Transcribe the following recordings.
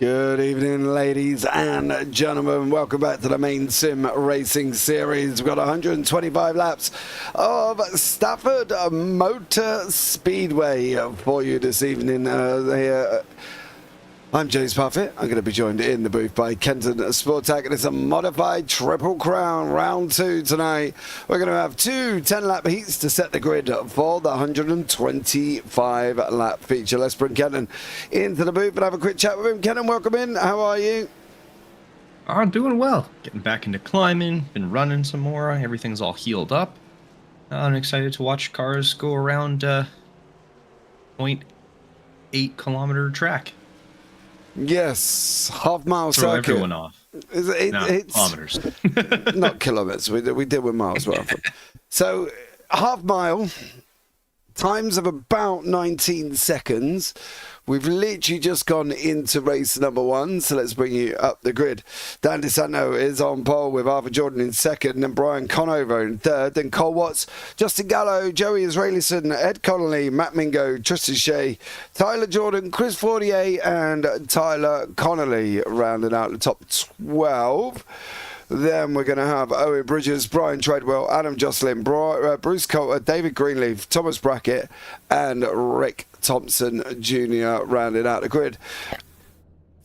Good evening, ladies and gentlemen. Welcome back to the Maine Sim Racing Series. We've got 125 laps of Stafford Motor Speedway for you this evening. I'm James Parfitt. I'm going to be joined in the booth by Kenton Sportak, and it's a modified Triple Crown round 2 tonight. We're going to have two 10-lap heats to set the grid for the 125-lap feature. Let's bring Kenton into the booth and have a quick chat with him. Kenton, welcome in. How are you? I'm doing well. Getting back into climbing, been running some more. Everything's all healed up. I'm excited to watch cars go around 0.8 kilometer track. Yes, half-mile Throw circuit. everyone off. It's kilometers. Not kilometers. We deal with miles worth. So, half-mile, times of about 19 seconds. We've literally just gone into race number 1, so let's bring you up the grid. Dan DeSanto is on pole with Arthur Jordan in second, then Brian Conover in third, then Cole Watts, Justin Gallo, Joey Israelison, Ed Connolly, Matt Mingo, Tristan Shea, Tyler Jordan, Chris Fortier, and Tyler Connolly rounding out the top 12. Then we're going to have Owen Bridges, Brian Treadwell, Adam Jocelyn, Bruce Coulter, David Greenleaf, Thomas Brackett, and Rick Thompson Jr. rounded out the grid.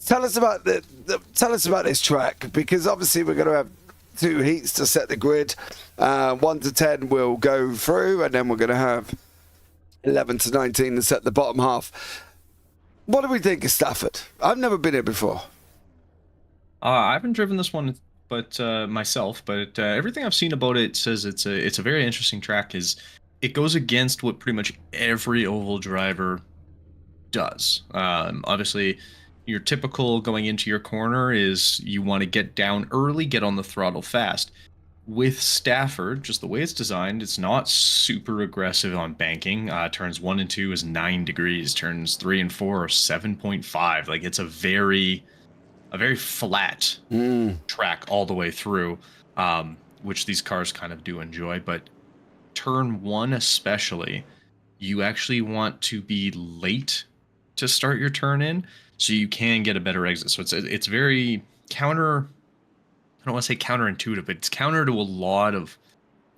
Tell us about this track, because obviously we're going to have two heats to set the grid. 1 to 10 will go through, and then we're going to have 11 to 19 to set the bottom half. What do we think of Stafford? I've never been here before. I haven't driven this one myself, but everything I've seen about it says it's a very interesting track. It goes against what pretty much every oval driver does. Obviously, your typical going into your corner is you want to get down early, get on the throttle fast. With Stafford, just the way it's designed, it's not super aggressive on banking. Turns 1 and 2 is 9 degrees. Turns 3 and 4 are 7.5. Like, it's a very flat track all the way through, which these cars kind of do enjoy. But turn 1 especially, you actually want to be late to start your turn in so you can get a better exit. So it's very counter, I don't want to say counterintuitive, but it's counter to a lot of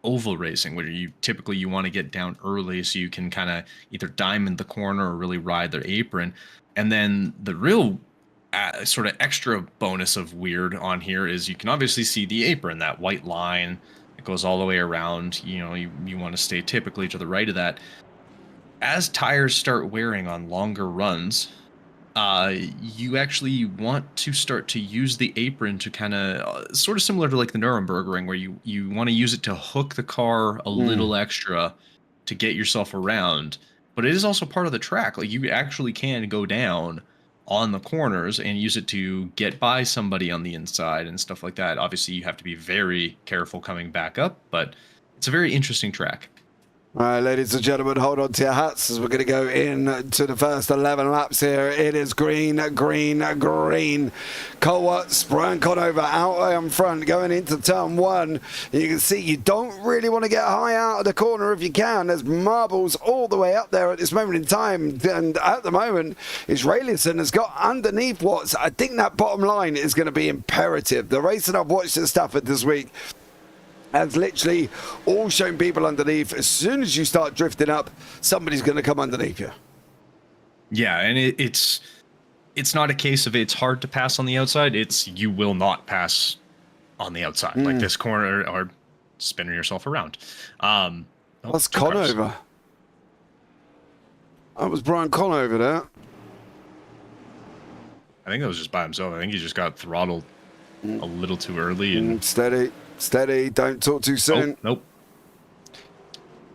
oval racing, where you typically want to get down early so you can kind of either diamond the corner or really ride their apron. And then the real sort of extra bonus of weird on here is you can obviously see the apron, that white line that goes all the way around. You know, you want to stay typically to the right of that. As tires start wearing on longer runs, you actually want to start to use the apron to kind of sort of similar to like the Nürburgring, where you want to use it to hook the car a little extra to get yourself around. But it is also part of the track. Like, you actually can go down on the corners and use it to get by somebody on the inside and stuff like that. Obviously, you have to be very careful coming back up, but it's a very interesting track. All right, ladies and gentlemen, hold on to your hats as we're going to go into the first 11 laps here. It is green, green, green. Cole Watts, Brian Conover out in front going into turn 1. You can see you don't really want to get high out of the corner if you can. There's marbles all the way up there at this moment in time. And at the moment, Israelison has got underneath Watts. I think that bottom line is going to be imperative. The racing I've watched at Stafford this week has literally all shown people underneath. As soon as you start drifting up, somebody's going to come underneath you. Yeah, and it's not a case of it's hard to pass on the outside. It's you will not pass on the outside. Like this corner or spinning yourself around. That's Conover. That was Brian Conover there. I think that was just by himself. I think he just got throttled a little too early. And Steady, don't talk too soon. Oh, nope.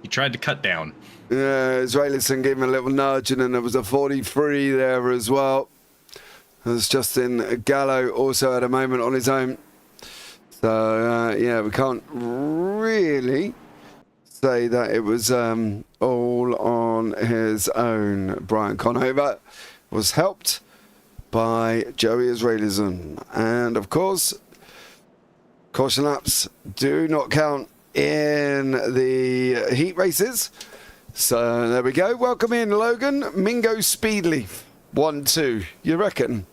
He tried to cut down. Yeah, Israelison gave him a little nudge, and then there was a 43 there as well. There's Justin Gallo also at a moment on his own. So, yeah, we can't really say that it was all on his own. Brian Conover was helped by Joey Israelison. And, of course, caution laps do not count in the heat races. So there we go. Welcome in, Logan. Mingo Speedleaf. 1-2. You reckon?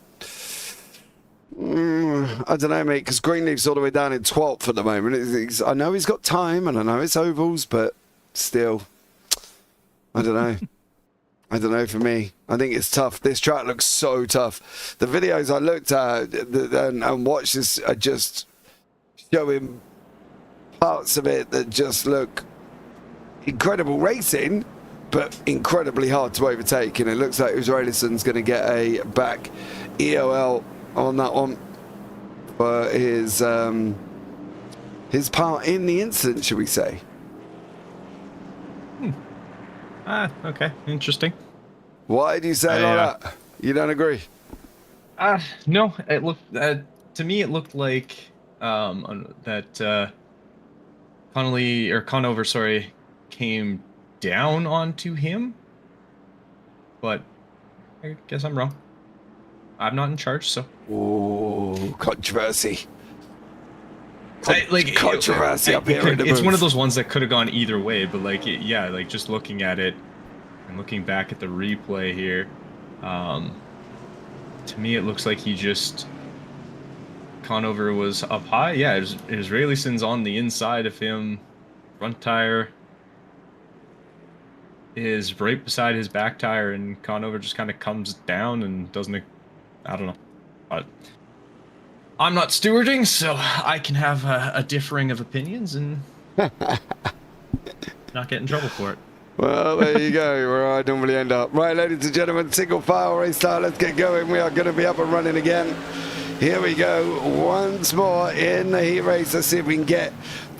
I don't know, mate, because Greenleaf's all the way down in 12th at the moment. I know he's got time, and I know it's ovals, but still, I don't know. I don't know for me. I think it's tough. This track looks so tough. The videos I looked at and watched this are just showing parts of it that just look incredible racing, but incredibly hard to overtake. And it looks like Israelison's going to get a back EOL on that one for his part in the incident, should we say. Okay, interesting. Why do you say like that? You don't agree? No, it looked to me it looked like that Conover, sorry, came down onto him, but I guess I'm wrong. I'm not in charge, so. Oh, controversy. Controversy up here in the It's booth. one of those ones that could have gone either way, but like, yeah, like just looking at it and looking back at the replay here, to me it looks like he just Conover was up high. Yeah, Israelison's on the inside of him. Front tire is right beside his back tire, and Conover just kind of comes down and doesn't. I don't know, but I'm not stewarding, so I can have a differing of opinions and not get in trouble for it. Well, there you go, where I normally end up. Right, ladies and gentlemen, single file race start. Let's get going. We are going to be up and running again. Here we go, once more in the heat race. Let's see if we can get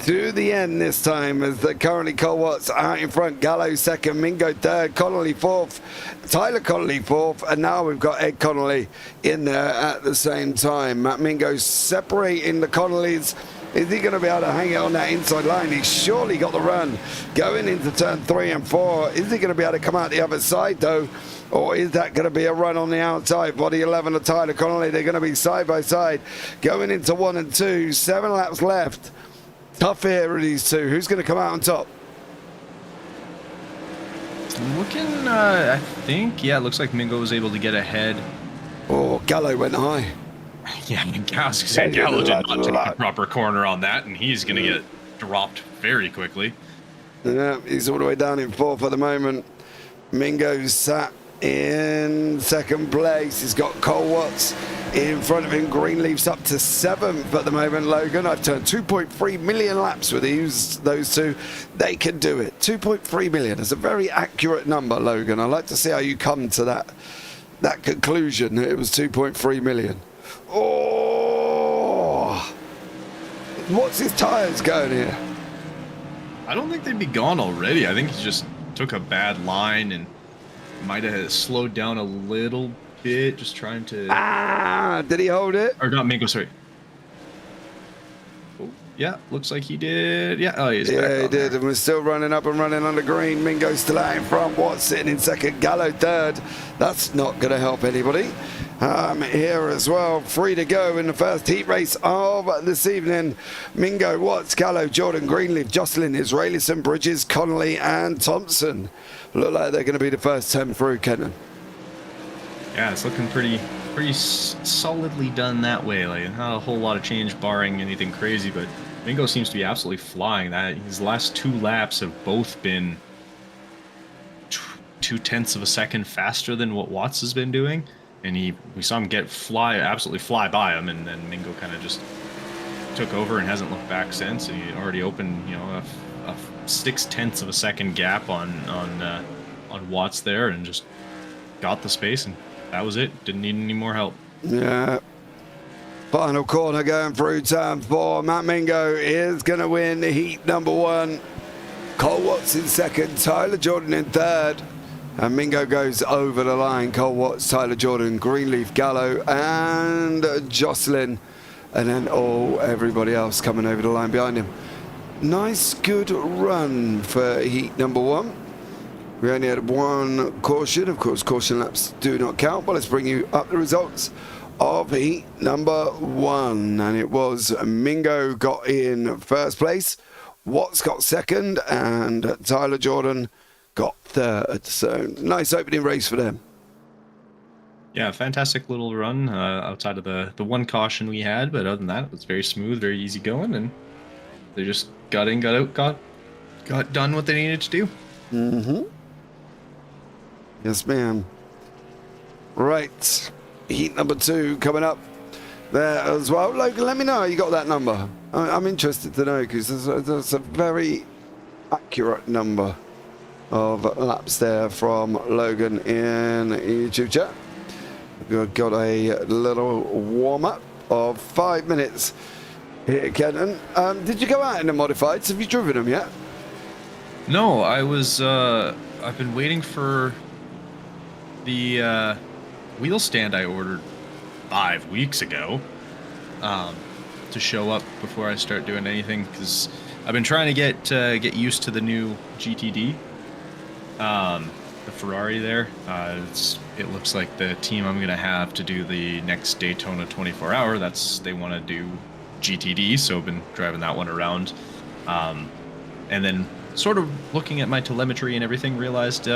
to the end this time, as currently Cole Watts out in front, Gallo second, Mingo third, Connolly fourth, Tyler Connolly fourth, and now we've got Ed Connolly in there at the same time. Matt Mingo separating the Connollys. Is he going to be able to hang it on that inside line? He's surely got the run going into turn 3 and 4. Is he going to be able to come out the other side, though? Or is that going to be a run on the outside? Body 11 of Tyler Connolly. They're going to be side by side going into 1 and 2. 7 laps left. Tough here, these two. Who's going to come out on top? Looking, I think, yeah, it looks like Mingo was able to get ahead. Oh, Gallo went high. Yeah, I mean, Gallo did not take the proper corner on that, and he's going to get dropped very quickly. Yeah, he's all the way down in 4th at the moment. Mingo's sat in 2nd place. He's got Cole Watts in front of him. Greenleaf's up to 7th at the moment, Logan. I've turned 2.3 million laps with those two. They can do it. 2.3 million is a very accurate number, Logan. I'd like to see how you come to that conclusion that it was 2.3 million. Oh! What's his tyres going here? I don't think they'd be gone already. I think he just took a bad line and might have slowed down a little bit, just trying to... Did he hold it? Or not Mingo, sorry. Oh, yeah, looks like he did. Yeah, oh, he's back. Yeah, he did, there. and we're still running up and running on the green. Mingo's still out in front. Watts sitting in 2nd, Gallo 3rd. That's not going to help anybody. Here as well, 3 to go in the first heat race of this evening. Mingo, Watts, Gallo, Jordan, Greenleaf, Jocelyn, Israelison, Bridges, Connolly, and Thompson. Look like they're going to be the first 10 through, Kenton. Yeah, it's looking pretty solidly done that way. Like, not a whole lot of change, barring anything crazy, but Mingo seems to be absolutely flying. That his last 2 laps have both been 0.2 of a second faster than what Watts has been doing, and we saw him absolutely fly by him, and then Mingo kind of just took over and hasn't looked back since. And he already opened, a 0.6 of a second gap on Watts there, and just got the space, and that was it. Didn't need any more help. Yeah. Final corner going through turn 4. Matt Mingo is going to win the heat number 1. Cole Watts in 2nd, Tyler Jordan in 3rd. And Mingo goes over the line. Cole Watts, Tyler Jordan, Greenleaf, Gallo, and Jocelyn. And then everybody else coming over the line behind him. Nice, good run for heat number 1. We only had 1 caution. Of course, caution laps do not count. But let's bring you up the results of heat number 1. And it was Mingo got in 1st place. Watts got 2nd. And Tyler Jordan got 3rd. So nice opening race for them. Yeah, fantastic little run outside of the one caution we had, but other than that, it was very smooth, very easy going, and they just got in, got out, got done what they needed to do. Mm-hmm. Yes, ma'am. Right. Heat number 2 coming up there as well. Logan, let me know how you got that number. I'm interested to know because there's a very accurate number of laps there from Logan in YouTube chat. We've got a little warm-up of 5 minutes here, Kenton. Did you go out in the modifieds? Have you driven them yet? No, I've been waiting for the wheel stand I ordered 5 weeks ago to show up before I start doing anything, because I've been trying to get used to the new GTD, the Ferrari there. It looks like the team I'm gonna have to do the next Daytona 24-hour. They want to do GTD, so I've been driving that one around, and then sort of looking at my telemetry and everything, realized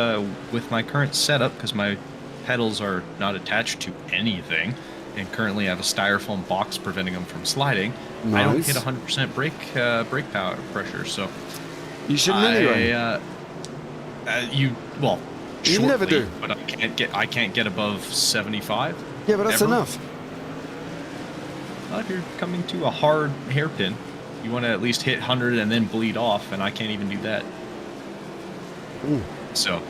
with my current setup, because my pedals are not attached to anything, and currently I have a styrofoam box preventing them from sliding. Nice. I don't hit 100% brake power pressure, so you shouldn't anyway. You never do, but I can't get above 75. Yeah, but that's ever. enough. Well, if you're coming to a hard hairpin, you want to at least hit 100 and then bleed off, and I can't even do that. So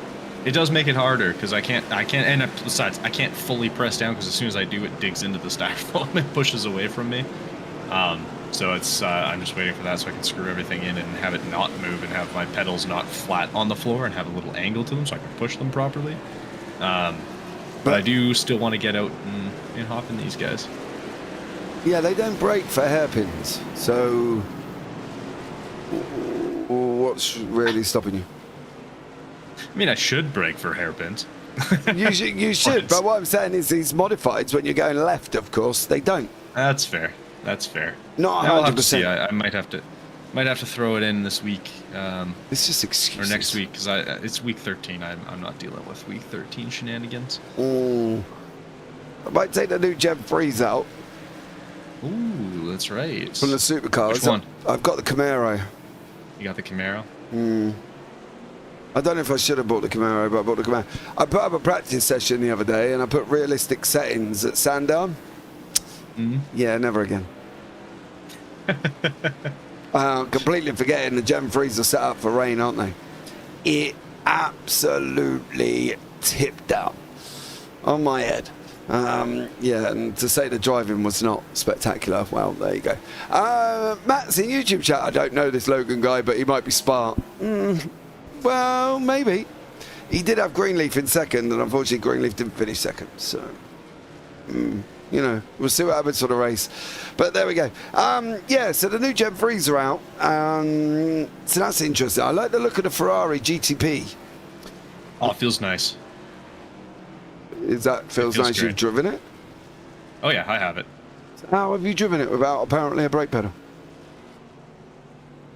it does make it harder, because I can't, and besides, I can't fully press down, because as soon as I do, it digs into the styrofoam and pushes away from me. So it's I'm just waiting for that so I can screw everything in and have it not move, and have my pedals not flat on the floor and have a little angle to them so I can push them properly. But I do still want to get out and hop in these guys. Yeah, they don't brake for hairpins. So what's really stopping you? I mean, I should brake for hairpins. You should, but what I'm saying is these modifieds, when you're going left, of course, they don't. That's fair. That's fair. Not 100%. I'll have to see. I might have to throw it in this week. It's just excuses. Or next week, because it's week 13. I'm not dealing with week 13 shenanigans. I might take the new Gen 3s out. Ooh, that's right. From the supercars. Which one? I've got the Camaro. You got the Camaro? I don't know if I should have bought the Camaro, but I bought the Camaro. I put up a practice session the other day, and I put realistic settings at Sandown. Yeah, never again. Completely forgetting the Gen 3s are set up for rain, aren't they? It absolutely tipped out on my head. Yeah, and to say the driving was not spectacular, well, there you go. Matt's in YouTube chat. I don't know this Logan guy, but he might be smart. Well, maybe. He did have Greenleaf in second, and unfortunately Greenleaf didn't finish second, so you know, we'll see what happens for the race. But there we go. Yeah, so the new Gen 3s are out. So that's interesting. I like the look of the Ferrari GTP. Oh, it feels nice. Feels nice? Great. You've driven it? Oh yeah, I have it. So how have you driven it without apparently a brake pedal?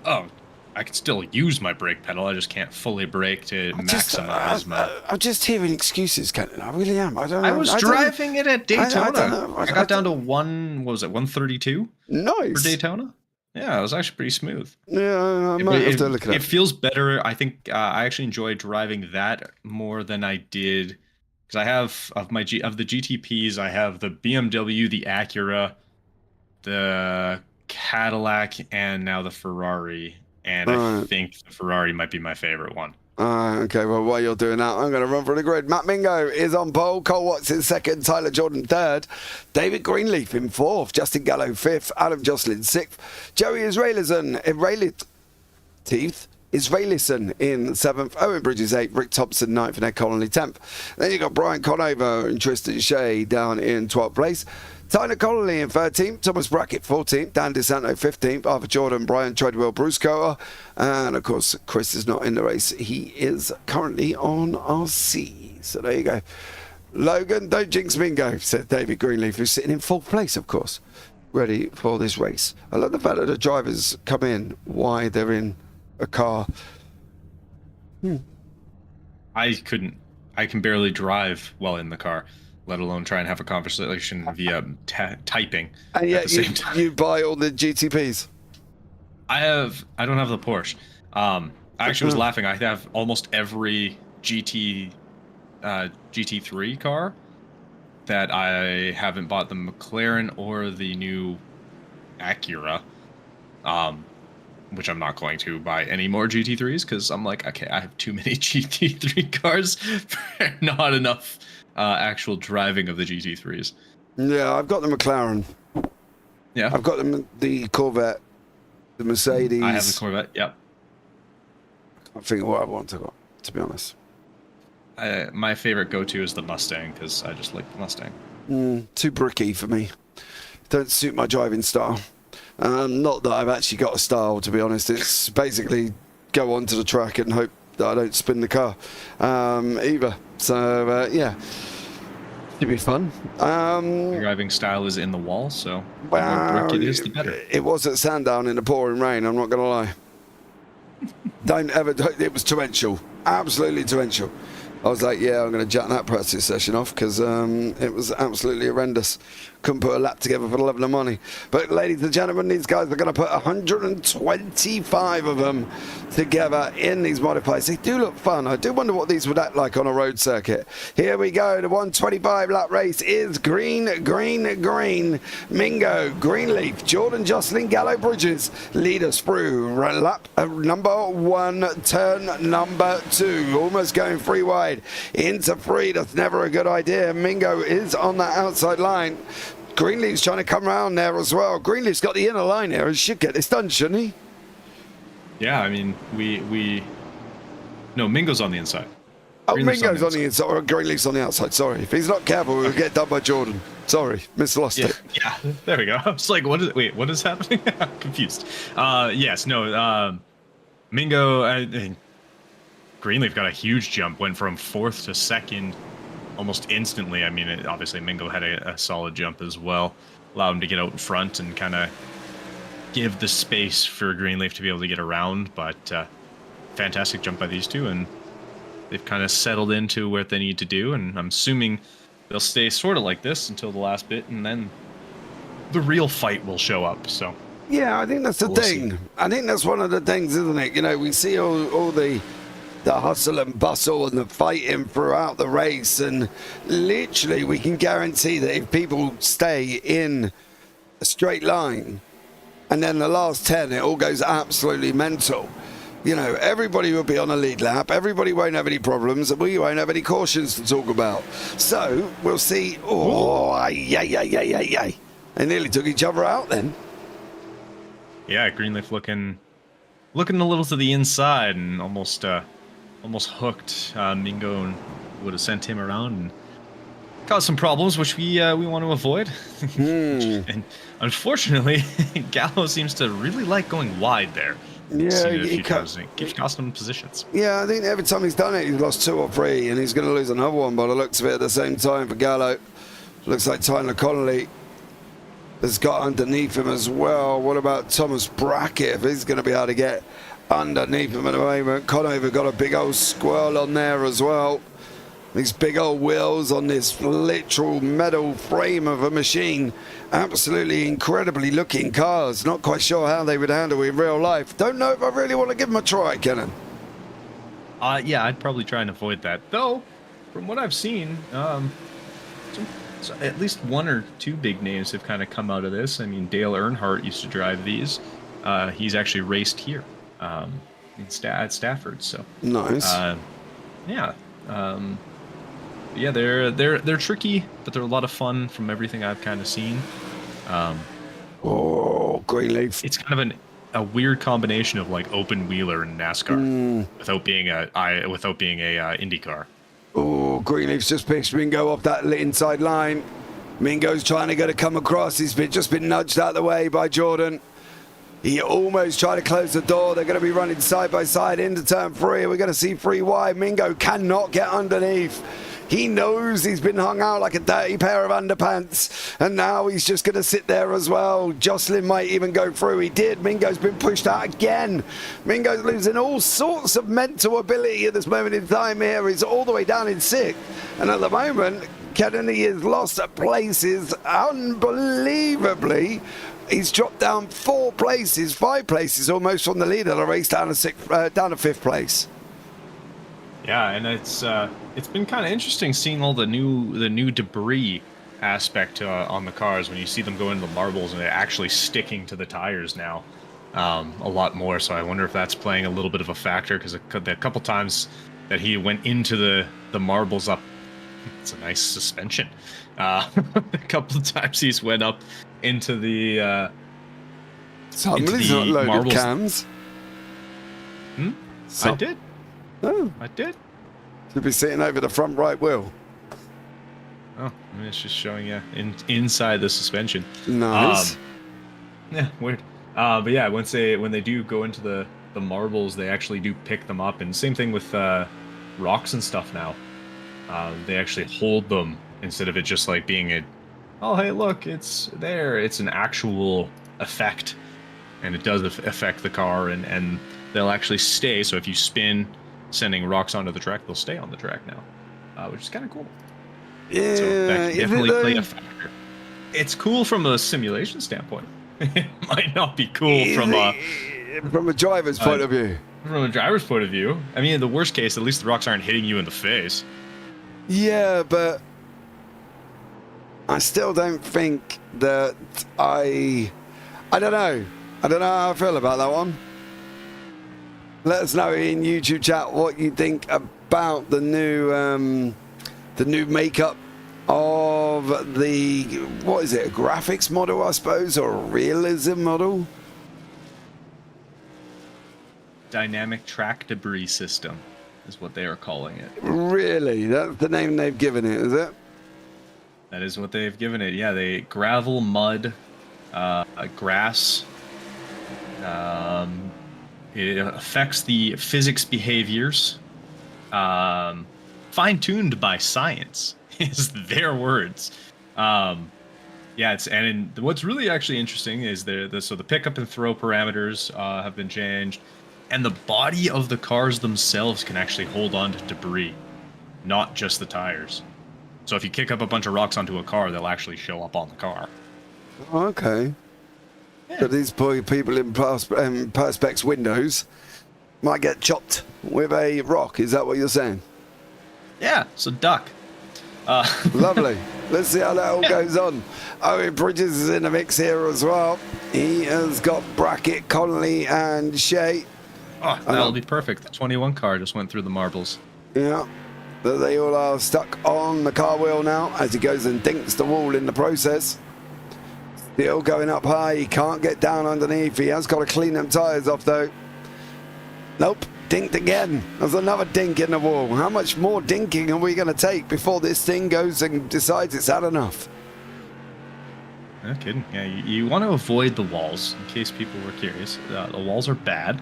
Oh, I can still use my brake pedal. I just can't fully brake to maximize my. I'm just hearing excuses, Kenton. I really am. I don't know. I was driving it at Daytona. I got down to 132? Nice. For Daytona? Yeah, it was actually pretty smooth. Yeah, I might have to look at it. It feels better. I think I actually enjoy driving that more than I did, because I have of the GTPs, I have the BMW, the Acura, the Cadillac, and now the Ferrari. And I think the Ferrari might be my favorite one. Okay, well, while you're doing that, I'm going to run for the grid. Matt Mingo is on pole. Cole Watts in second. Tyler Jordan third. David Greenleaf in fourth. Justin Gallo fifth. Adam Jocelyn sixth. Joey Israelison in seventh. Owen Bridges eighth. Rick Thompson ninth. And Ed Connolly 10th. Then you got Brian Conover and Tristan Shea down in 12th place. Tyler Connolly in 13th, Thomas Brackett 14th, Dan DeSanto 15th, Arthur Jordan, Brian Treadwell, Bruce Cotter, and of course Chris is not in the race. He is currently on RC. So there you go. Logan, don't jinx Mingo, said David Greenleaf, who's sitting in 4th place, of course, ready for this race. I love the fact that the drivers come in while they're in a car. I can barely drive while in the car. let alone try and have a conversation via typing And at yet the same time. you buy all the GTPs. I don't have the Porsche. I actually was laughing. I have almost every GT3 car that I haven't bought the McLaren or the new Acura. Which I'm not going to buy any more GT3s because I'm like, okay, I have too many GT3 cars for not enough actual driving of the GT3s. Yeah, I've got the McLaren. Yeah. I've got the Corvette, the Mercedes. I have the Corvette, yep. I can't think of what I want to be honest. My favorite go-to is the Mustang because I just like the Mustang. Too bricky for me. Don't suit my driving style. Not that I've actually got a style, to be honest. It's basically go onto the track and hope that I don't spin the car either. So, yeah. It'd be fun. The driving style is in the wall, so the more brick it is, the better. It was at Sandown in the pouring rain, I'm not going to lie. It was torrential. Absolutely torrential. I was like, yeah, I'm going to jack that practice session off because it was absolutely horrendous. Couldn't put a lap together for the love of the money. But ladies and gentlemen, these guys are going to put 125 of them together in these modifieds. They do look fun. I do wonder what these would act like on a road circuit. Here we go. The 125 lap race is green, green, green. Mingo, Greenleaf, Jordan, Jocelyn, Gallo, Bridges lead us through lap number 1, turn number 2. Almost going 3 wide into 3. That's never a good idea. Mingo is on that outside line. Greenleaf's trying to come around there as well. Greenleaf's got the inner line here and should get this done, shouldn't he? Yeah, I mean, no, Mingo's on the inside. Oh, Mingo's on the inside, or Greenleaf's on the outside. Sorry. If he's not careful, we'll get done by Jordan. Sorry, mislost it. Yeah, there we go. I was like, what is happening? I'm confused. Yes, no, Mingo, Greenleaf got a huge jump, went from 4th to 2nd almost instantly. I mean, obviously Mingo had a solid jump as well, allowed him to get out in front and kind of give the space for Greenleaf to be able to get around. But fantastic jump by these two, and they've kind of settled into what they need to do, and I'm assuming they'll stay sort of like this until the last bit, and then the real fight will show up. So yeah, I think that's the thing. I think that's one of the things, isn't it? You know, we see all the hustle and bustle and the fighting throughout the race, and literally we can guarantee that if people stay in a straight line and then the last 10 it all goes absolutely mental, you know, everybody will be on a lead lap, everybody won't have any problems, and we won't have any cautions to talk about. So we'll see. They nearly took each other out then. Yeah, Greenleaf looking a little to the inside and almost hooked Mingo, and would have sent him around and caused some problems, which we want to avoid. And unfortunately, Gallo seems to really like going wide there. Yeah, it keeps costing him positions. Yeah, I think every time he's done it, he's lost 2 or 3, and he's going to lose another one by the looks of it at the same time for Gallo. Looks like Tyler Connolly has got underneath him as well. What about Thomas Brackett, if he's going to be able to get underneath him at the moment? Conover got a big old squirrel on there as well. These big old wheels on this literal metal frame of a machine. Absolutely incredibly looking cars. Not quite sure how they would handle in real life. Don't know if I really want to give them a try, Kenton. Yeah, I'd probably try and avoid that. Though, from what I've seen, so at least 1 or 2 big names have kind of come out of this. I mean, Dale Earnhardt used to drive these. He's actually raced here at Stafford. So nice. Yeah. Yeah, they're tricky, but they're a lot of fun from everything I've kind of seen. Greenleaf. It's kind of a weird combination of like open wheeler and NASCAR without being a IndyCar. Oh, Greenleaf's just pitched Mingo off that inside line. Mingo's trying to come across. He's just been nudged out of the way by Jordan. He almost tried to close the door. They're going to be running side by side into turn 3. We're going to see 3 wide. Mingo cannot get underneath. He knows he's been hung out like a dirty pair of underpants, and now he's just going to sit there as well. Jocelyn might even go through. He did. Mingo's been pushed out again. Mingo's losing all sorts of mental ability at this moment in time here. He's all the way down in 6th, and at the moment, Kennedy has lost places unbelievably. He's dropped down 5 places almost from the lead of the race down to 5th place. Yeah, and it's been kind of interesting seeing all the new debris aspect on the cars when you see them go into the marbles and they're actually sticking to the tires now a lot more. So I wonder if that's playing a little bit of a factor, because the couple times that he went into the marbles up, it's a nice suspension. A couple of times he's went up into the Somebody's not loaded marbles. cams. I did. Oh, I did. should be sitting over the front right wheel. Oh, I mean, it's just showing you inside the suspension. Nice. Yeah, weird. But yeah, when they do go into the marbles, they actually do pick them up, and same thing with rocks and stuff now. They actually hold them instead of it just like being oh hey look, it's there. It's an actual effect, and it does affect the car, and they'll actually stay. So if you spin sending rocks onto the track, they'll stay on the track now, which is kind of cool. Yeah, So that can definitely play a factor. It's cool from a simulation standpoint. It might not be cool from a driver's point of view. From a driver's point of view. I mean, in the worst case, at least the rocks aren't hitting you in the face. Yeah, but I still don't think that I don't know. I don't know how I feel about that one. Let us know in YouTube chat what you think about the new makeup of the, what is it, a graphics model, I suppose, or a realism model? Dynamic track debris system is what they are calling it. Really? That's the name they've given it, is it? That is what they've given it. Yeah, they gravel, mud, grass. It affects the physics behaviors. Fine-tuned by science is their words. Yeah, what's really actually interesting is so the pickup and throw parameters have been changed, and the body of the cars themselves can actually hold on to debris, not just the tires. So if you kick up a bunch of rocks onto a car, they'll actually show up on the car. Okay. Yeah. So these poor people in Perspex windows might get chopped with a rock. Is that what you're saying? Yeah, so duck. Lovely. Let's see how that all goes on. Owen Bridges is in the mix here as well. He has got Brackett, Connolly, and Shea. Oh, that'll be perfect. The 21 car just went through the marbles. Yeah. But they all are stuck on the car wheel now as he goes and dinks the wall in the process. Still going up high. He can't get down underneath. He has got to clean them tyres off though. Nope. Dinked again. There's another dink in the wall. How much more dinking are we going to take before this thing goes and decides it's had enough? No kidding. Yeah, you want to avoid the walls in case people were curious. The walls are bad.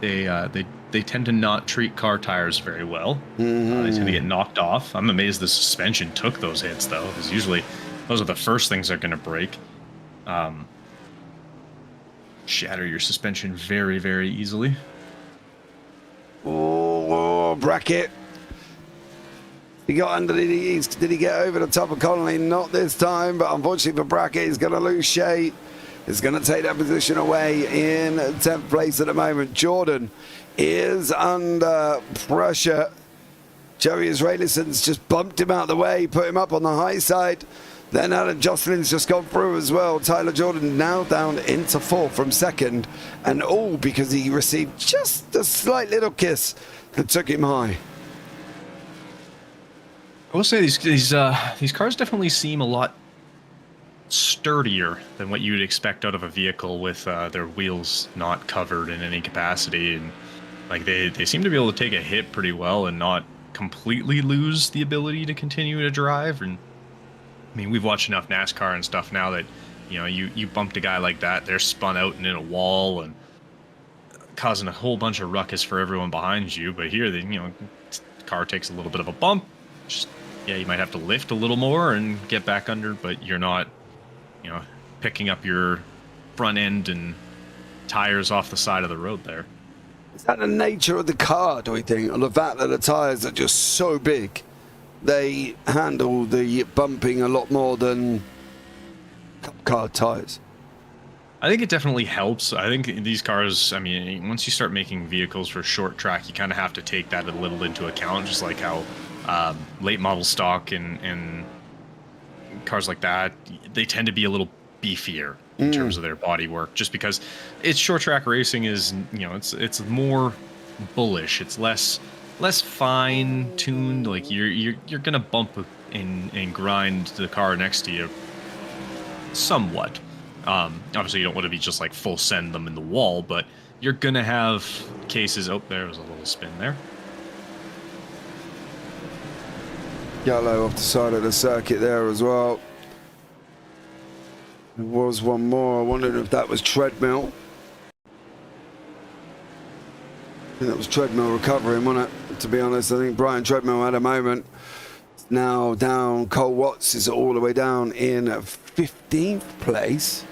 They tend to not treat car tires very well. They tend to get knocked off. I'm amazed the suspension took those hits though, because usually those are the first things that are going to break. Shatter your suspension very, very easily. Oh, Brackett. He got under did he get over the top of Connolly? Not this time, but unfortunately for Brackett, he's going to lose Shea. He's going to take that position away in 10th place at the moment. Jordan is under pressure. Joey Israelison's just bumped him out of the way, put him up on the high side. Then Adam Jocelyn's just gone through as well. Tyler Jordan now down into 4th from 2nd, and all because he received just a slight little kiss that took him high. I will say these cars definitely seem a lot sturdier than what you'd expect out of a vehicle with their wheels not covered in any capacity, and like they seem to be able to take a hit pretty well and not completely lose the ability to continue to drive. And I mean, we've watched enough NASCAR and stuff now that, you know, you bumped a guy like that, they're spun out and in a wall and causing a whole bunch of ruckus for everyone behind you. But here, the car takes a little bit of a bump. Just, yeah, you might have to lift a little more and get back under, but you're not, picking up your front end and tires off the side of the road there. Is that the nature of the car, do we think? Or the fact that the tires are just so big they handle the bumping a lot more than cup car tyres. I think it definitely helps. I think these cars, I mean, once you start making vehicles for short track, you kind of have to take that a little into account, just like how late model stock and cars like that, they tend to be a little beefier in terms of their body work, just because it's short track racing is, it's more bullish. It's less fine tuned. Like you're gonna bump and grind the car next to you somewhat. Obviously you don't want to be just like full send them in the wall, but you're gonna have cases. Oh, there was a little spin there. Yellow off the side of the circuit there as well. There was one more. I wondered if that was treadmill. I think that was treadmill recovering, wasn't it? To be honest, I think Brian Treadmill had a moment. Now down. Cole Watts is all the way down in 15th place.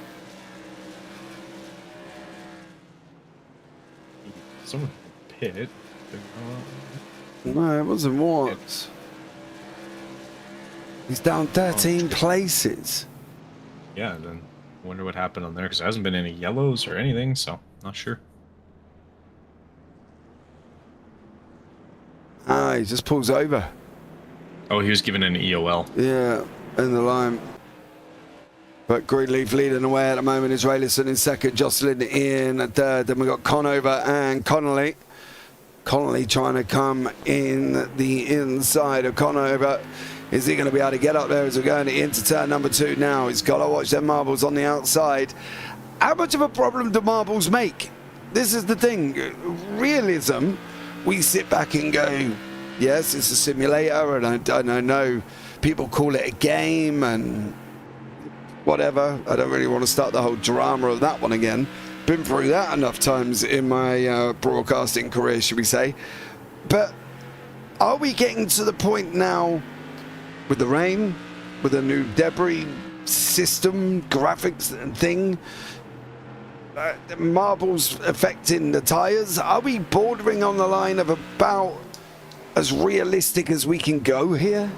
Someone pit. No, it wasn't Watts. He's down 13 places. Yeah, then wonder what happened on there, because there hasn't been any yellows or anything, so not sure. Ah, he just pulls over. Oh, he was given an EOL. Yeah, in the line. But Greenleaf leading away at the moment is Raylison in second, Jocelyn in third. Then we've got Conover and Connolly. Connolly trying to come in the inside of Conover. Is he going to be able to get up there as we're going into turn number 2 now? He's got to watch them marbles on the outside. How much of a problem do marbles make? This is the thing. Realism, we sit back and go, yes, it's a simulator, and I know people call it a game and whatever. I don't really want to start the whole drama of that one again. Been through that enough times in my broadcasting career, should we say. But are we getting to the point now with the rain, with a new debris system, graphics and thing, the marbles affecting the tyres? Are we bordering on the line of about as realistic as we can go here?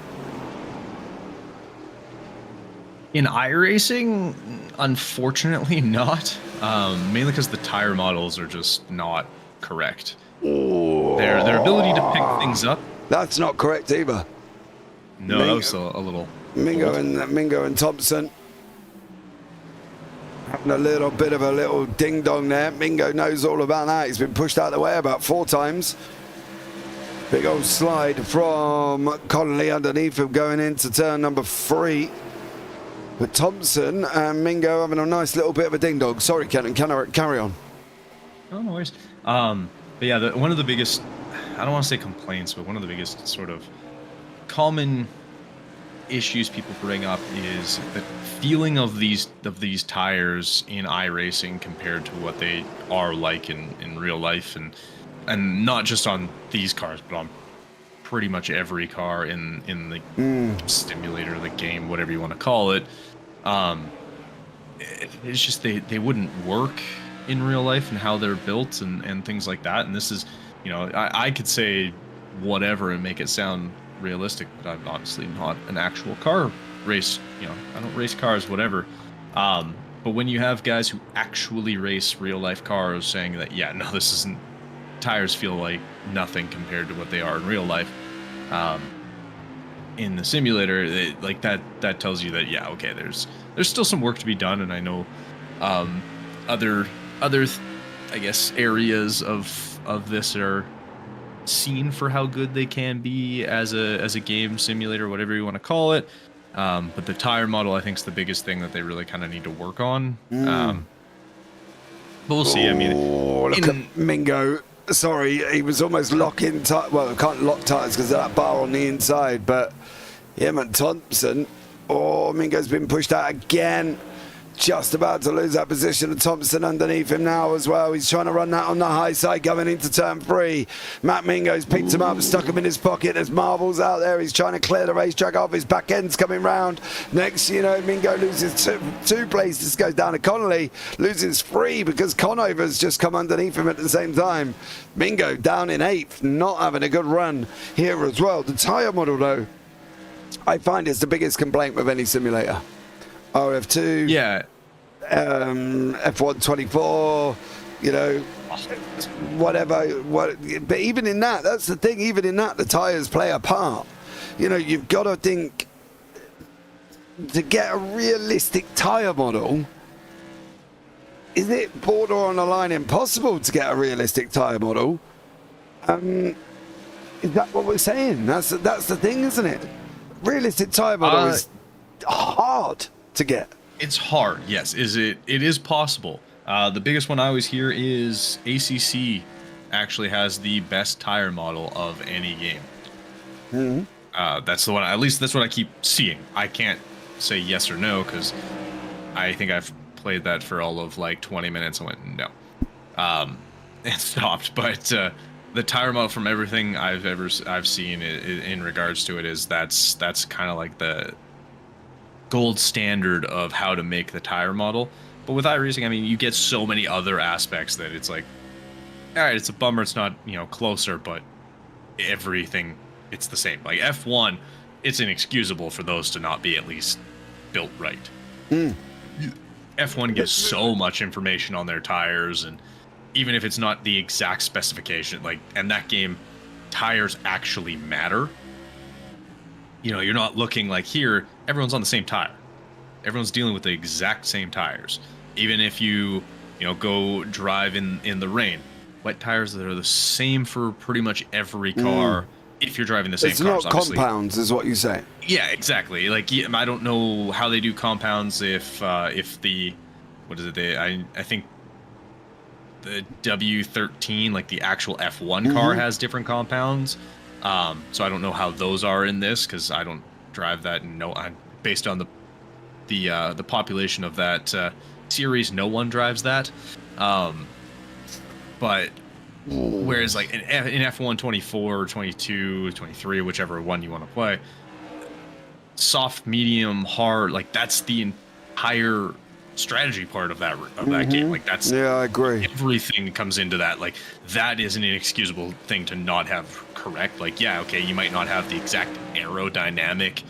In iRacing, unfortunately not. Mainly because the tire models are just not correct. Oh, Their ability to pick things up. that's not correct either. No, that was a little. Mingo and Thompson having a little bit of a little ding dong there. Mingo knows all about that. He's been pushed out of the way about 4 times. Big old slide from Connolly underneath him going into turn number 3. But Thompson and Mingo having a nice little bit of a ding dong. Sorry, Kenton, carry on. Oh, no worries. But yeah, one of the biggest, I don't want to say complaints, but one of the biggest sort of common issues people bring up is the feeling of these tires in iRacing compared to what they are like in real life, and not just on these cars, but on pretty much every car in the simulator, the game, whatever you want to call it. It's just they wouldn't work in real life and how they're built and things like that. And this is, I could say whatever and make it sound realistic, but I'm obviously not an actual car race. I don't race cars, whatever. But when you have guys who actually race real life cars saying that, yeah, no, this isn't, tires feel like nothing compared to what they are in real life. In the simulator, like that tells you that, yeah, okay, there's still some work to be done, and I know other I guess areas of this are seen for how good they can be as a game simulator, whatever you want to call it. But the tire model, I think, is the biggest thing that they really kind of need to work on. But we'll see. I mean, look at Mingo. Sorry, he was almost locking. Well, I can't lock tires because of that bar on the inside. But him and Thompson. Oh, Mingo's been pushed out again. Just about to lose that position. And Thompson underneath him now as well. He's trying to run that on the high side going into turn 3. Matt Mingo's picked him up, stuck him in his pocket. There's marbles out there. He's trying to clear the racetrack off. His back end's coming round. Next, Mingo loses two places, goes down to Connolly, loses 3 because Conover's just come underneath him at the same time. Mingo down in 8th, not having a good run here as well. The tyre model, though, I find it's the biggest complaint with any simulator. RF2, Yeah. F124, you know, whatever. But even in that, that's the thing. Even in that, the tires play a part. You know, you've got to think to get a realistic tire model. Is it border on the line impossible to get a realistic tire model? Is that what we're saying? That's the thing, isn't it? Realistic tire model is hard to get. It's hard, yes. It is possible. The biggest one I always hear is ACC actually has the best tire model of any game. That's the one, at least that's what I keep seeing. I can't say yes or no because I think I've played that for all of like 20 minutes and went no. And stopped. But the tire model from everything I've seen in regards to it is that's kind of like the gold standard of how to make the tire model. But with iRacing, I mean, you get so many other aspects that it's like, all right, it's a bummer it's not, you know, closer, but everything, it's the same. Like F1, it's inexcusable for those to not be at least built right. F1 gives so much information on their tires, and even if it's not the exact specification, like, and that game, tires actually matter. You know, you're not looking like here, everyone's on the same tire. Everyone's dealing with the exact same tires. Even if you know, go drive in the rain, wet tires that are the same for pretty much every car. If you're driving the same cars, it's not compounds, is what you say. Yeah, exactly. Like, I don't know how they do compounds. If the, what is it? I think the W13, like the actual F1 car, has different compounds. So I don't know how those are in this because I don't drive that, and I'm based on the population of that series. No one drives that. But whereas like in F1 24, 22, 23, whichever one you want to play, soft, medium, hard, like that's the entire strategy part of that game. Like that's, yeah, I agree. Everything comes into that. Like that is an inexcusable thing to not have correct. Like, yeah, okay, you might not have the exact aerodynamic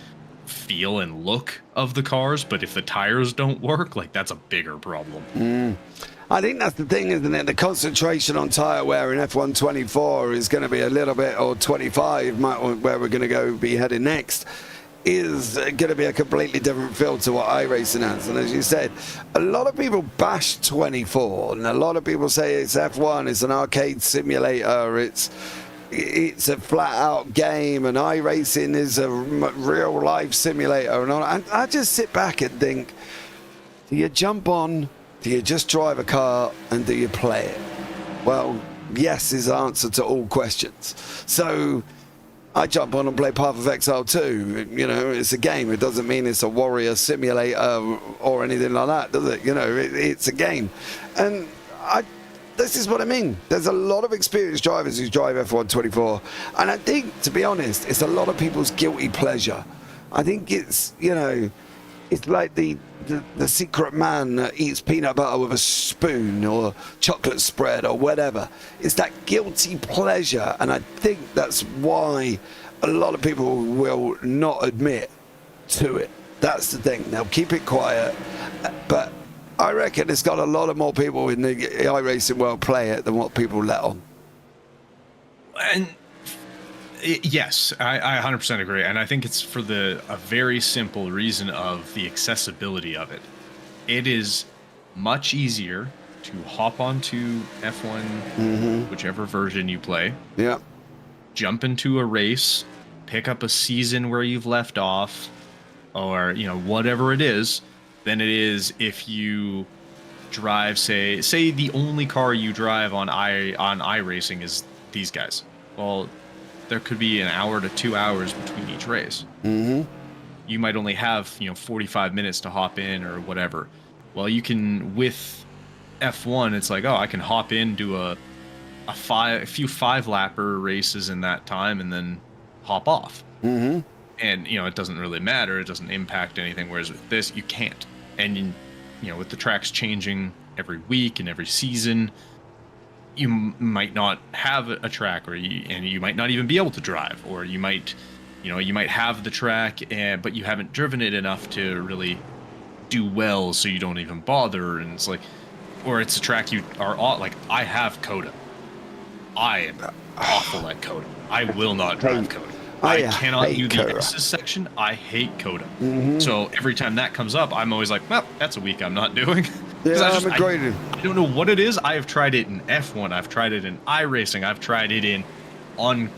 feel and look of the cars, but if the tires don't work, like that's a bigger problem. I think that's the thing, isn't it? The concentration on tyre wear in F1 24 is going to be a little bit, or 25, where we're going to be heading next, is going to be a completely different feel to what iRacing has. And as you said, a lot of people bash 24, and a lot of people say it's F1, it's an arcade simulator, it's a flat-out game, and iRacing is a real-life simulator. And all. I just sit back and think, do you jump on? Do you just drive a car and do you play it? Well, yes is the answer to all questions. So I jump on and play Path of Exile 2. You know, it's a game. It doesn't mean it's a warrior simulator or anything like that, does it? You know, it's a game. And this is what I mean. There's a lot of experienced drivers who drive F1 24. And I think, to be honest, it's a lot of people's guilty pleasure. I think it's, you know, it's like the secret man that eats peanut butter with a spoon or chocolate spread or whatever. It's that guilty pleasure, and I think that's why a lot of people will not admit to it. That's the thing. They'll keep it quiet, but I reckon it's got a lot of more people in the iRacing world play it than what people let on. And yes, I 100% agree, and I think it's for a very simple reason of the accessibility of it. It is much easier to hop onto F1, whichever version you play. Yeah. Jump into a race, pick up a season where you've left off, or you know whatever it is, than it is if you drive, say the only car you drive on iRacing is these guys. Well, there could be an hour to 2 hours between each race. You might only have 45 minutes to hop in or whatever. Well, you can, with F1, it's like, oh, I can hop in, do a few 5-lapper races in that time, and then hop off. And it doesn't really matter. It doesn't impact anything. Whereas with this, you can't. And with the tracks changing every week and every season, you might not have a track, and you might not even be able to drive, or you might, you might have the track, but you haven't driven it enough to really do well, so you don't even bother. And it's like, or it's a track you are like, I have Coda. I am awful at Coda. I will not drive Coda. I cannot do the X's section. I hate Coda. So every time that comes up, I'm always like, well, that's a week I'm not doing. Yeah, I don't know what it is. I have tried it in F1. I've tried it in iRacing. I've tried it on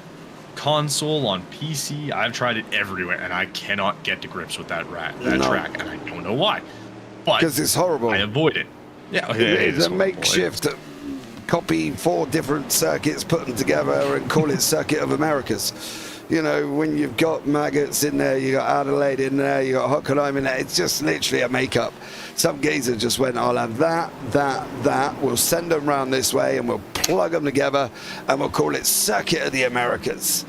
console, on PC. I've tried it everywhere, and I cannot get to grips with that track, and I don't know why. But because it's horrible. I avoid it. Yeah, it's a makeshift. Copy 4 different circuits, put them together, and call it Circuit of Americas. When you've got maggots in there, you got Adelaide in there, you got Hockenheim in there, it's just literally a makeup. Some geezer just went, I'll have that, we'll send them around this way, and we'll plug them together, and we'll call it Circuit of the Americas.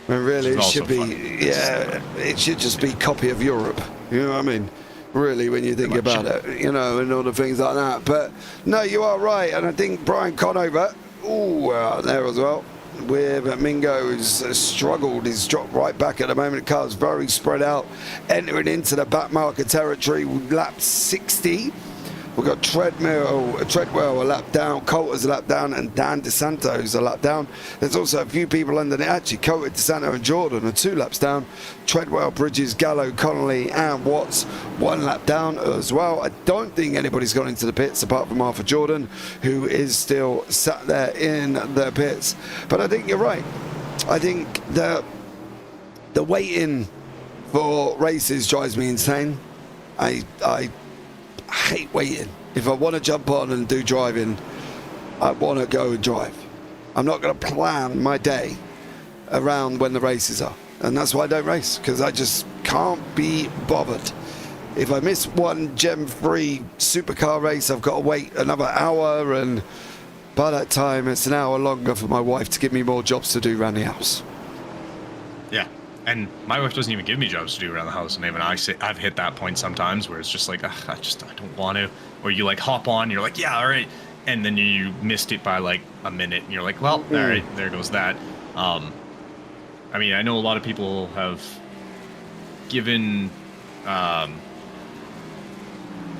And really, it should be, it should just be copy of Europe. You know what I mean? Really, when you think about it, and all the things like that. But no, you are right, and I think Brian Conover, there as well, with Mingo, who's struggled. He's dropped right back at the moment. Car's very spread out, entering into the back marker territory. Lap 60. We've got Treadwell a lap down, Coulter's a lap down, and Dan DeSanto's a lap down. There's also a few people underneath. Actually, Coulter, DeSanto, and Jordan are 2 laps down. Treadwell, Bridges, Gallo, Connolly, and Watts 1 lap down as well. I don't think anybody's gone into the pits apart from Arthur Jordan, who is still sat there in the pits. But I think you're right. I think the waiting for races drives me insane. I hate waiting. If I want to jump on and do driving, I want to go and drive. I'm not going to plan my day around when the races are, and that's why I don't race, because I just can't be bothered. If I miss one Gem 3 supercar race, I've got to wait another hour, and by that time it's an hour longer for my wife to give me more jobs to do around the house. Yeah. And my wife doesn't even give me jobs to do around the house, and even I've hit that point sometimes where it's just like, I don't want to. Or you like hop on, you're like, yeah, all right, and then you missed it by like a minute, and you're like, well, all right, there goes that. I mean, I know a lot of people have given, oh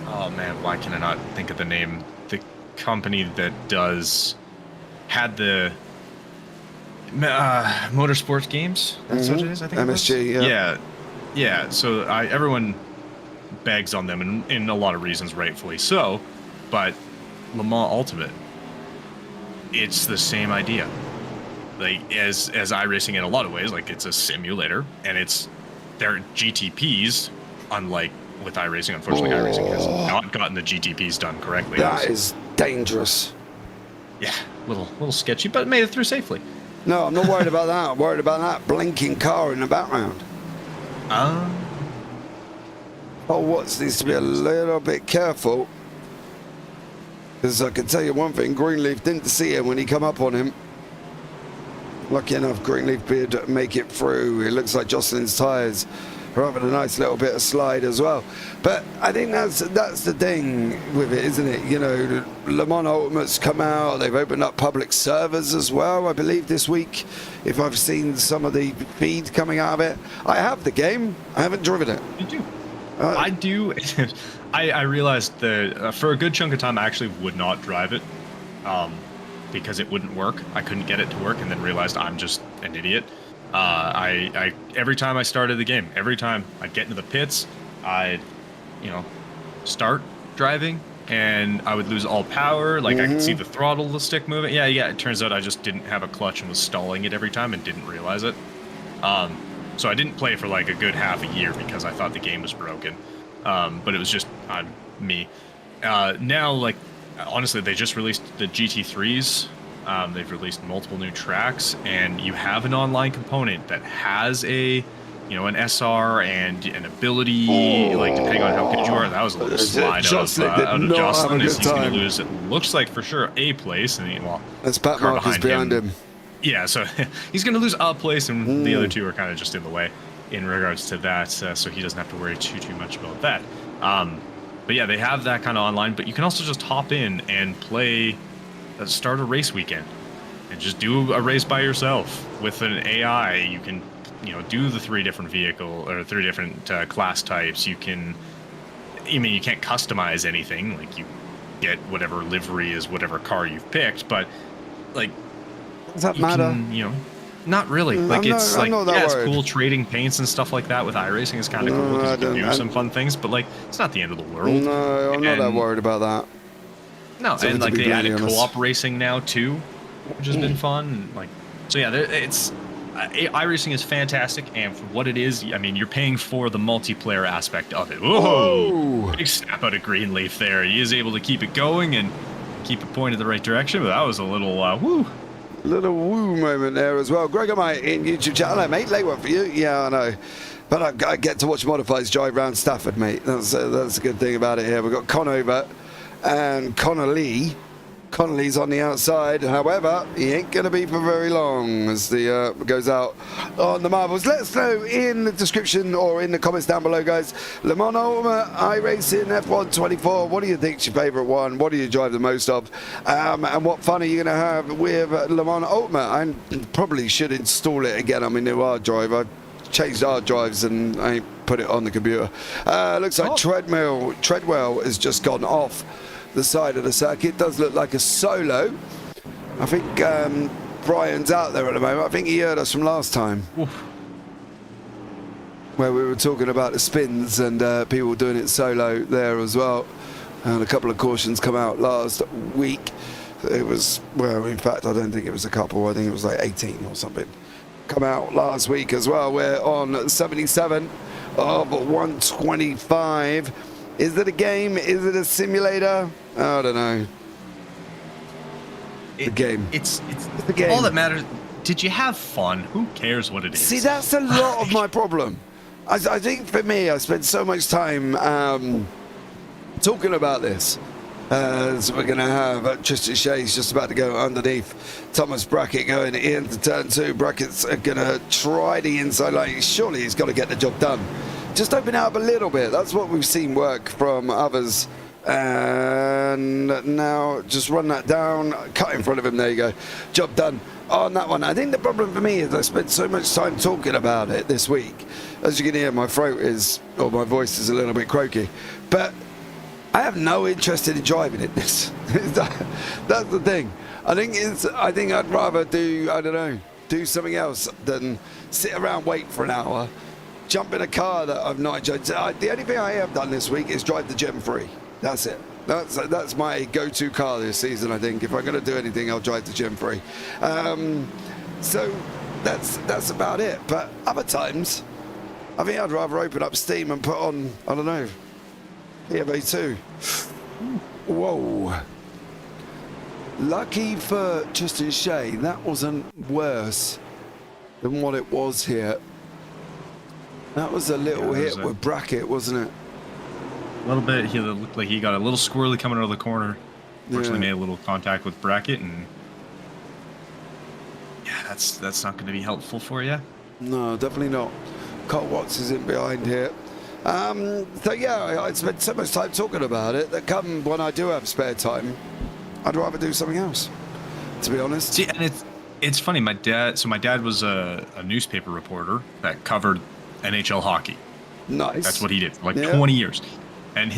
man, why can I not think of the name? The company that had the motorsports games. That's what it is, I think. MSG, yeah. So everyone bags on them, in a lot of reasons, rightfully so. But Le Mans Ultimate, it's the same idea. Like as iRacing in a lot of ways, like it's a simulator, and they're GTPs, unlike with iRacing. Unfortunately, iRacing has not gotten the GTPs done correctly. That is dangerous. Yeah, little sketchy, but made it through safely. No, I'm not worried about that. I'm worried about that blinking car in the background. Watts needs to be a little bit careful. Because I can tell you one thing, Greenleaf didn't see him when he come up on him. Lucky enough, Greenleaf did make it through. It looks like Jocelyn's tyres are having a nice little bit of slide as well. But I think that's the thing with it, isn't it? Le Mans Ultimate's come out. They've opened up public servers as well, I believe, this week. If I've seen some of the feed coming out of it. I have the game. I haven't driven it. You do. I do. I realized that for a good chunk of time, I actually would not drive it because it wouldn't work. I couldn't get it to work, and then realized I'm just an idiot. I every time I started the game, every time I'd get into the pits, I'd start driving, and I would lose all power. Like I could see the throttle, the stick moving. Yeah. It turns out I just didn't have a clutch and was stalling it every time and didn't realize it. So I didn't play for like a good half a year because I thought the game was broken. But it was just me. Now, like honestly, they just released the GT3s. They've released multiple new tracks, and you have an online component that has an SR and an ability, like depending on how good you are. That was a little slide out of Jocelyn. He's going to lose, it looks like for sure, a place, and that's Pat Marcus behind him. Yeah, so he's going to lose a place, and the other two are kind of just in the way in regards to that, so he doesn't have to worry too much about that. But yeah, they have that kind of online, but you can also just hop in and play. Start a race weekend and just do a race by yourself with an AI. You can do the 3 different vehicle or 3 different class types. You can, you can't customize anything. Like, you get whatever livery is whatever car you've picked, but like, does that matter? Not really. Like, it's cool trading paints and stuff like that with iRacing is kind of cool because you can do some fun things, but like, it's not the end of the world. No, I'm not that worried about that. No, and like they added co-op racing now too, which has been fun. Like, so yeah, it's iRacing is fantastic, and for what it is, you're paying for the multiplayer aspect of it. Whoa! Big snap out of Greenleaf there. He is able to keep it going and keep it pointed the right direction, but that was a little woo. Little woo moment there as well. Greg, am I in YouTube chat? Hello, mate. Late one for you. Yeah, I know. But I get to watch Modifieds drive around Stafford, mate. That's a good thing about it here. We've got Conover and Connolly. Connolly's on the outside. However, he ain't going to be for very long as the goes out on the marbles. Let us know in the description or in the comments down below, guys. Le Mans Ultimate, iRacing, F1 24. What do you think's your favourite one? What do you drive the most of? And what fun are you going to have with Le Mans Ultimate? I probably should install it again on my new hard drive. I changed hard drives and I put it on the computer. Looks like Treadwell has just gone off the side of the circuit. Does look like a solo. I think Brian's out there at the moment. I think he heard us from last time. Oof. Where we were talking about the spins and people doing it solo there as well. And a couple of cautions come out last week. It was, well, in fact, I don't think it was a couple. I think it was like 18 or something. Come out last week as well. We're on 77 of 125. Is it a game? Is it a simulator? I don't know. The game. It's the game. All that matters. Did you have fun? Who cares what it is? See, that's a lot of my problem. I think for me, I spend so much time talking about this. So we're going to have Tristan Shay's just about to go underneath Thomas Brackett going into turn 2. Brackett's going to try the inside line. Surely he's got to get the job done. Just open it up a little bit. That's what we've seen work from others. And now just run that down. Cut in front of him. There you go. Job done on that one. I think the problem for me is I spent so much time talking about it this week. As you can hear, my throat is, or my voice is a little bit croaky. But I have no interest in driving it. That's the thing. I think I'd rather do something else than sit around, wait for an hour, jump in a car that I've not enjoyed. The only thing I have done this week is drive the Gen 3. That's it. That's my go-to car this season, I think. If I'm going to do anything, I'll drive the Gen 3. So that's about it. But other times, I think I'd rather open up Steam and put on, I don't know, EMA2. Whoa. Lucky for Tristan Shay, that wasn't worse than what it was here. That was a little hit with Brackett, wasn't it? A little bit. He looked like he got a little squirrely coming out of the corner. Fortunately, made a little contact with Brackett, and yeah, that's not going to be helpful for you. No, definitely not. Carl Watts is in behind here. So yeah, I spent so much time talking about it that come when I do have spare time, I'd rather do something else, to be honest. See, and it's funny. My dad was a newspaper reporter that covered NHL hockey. Nice. That's what he did for 20 years. And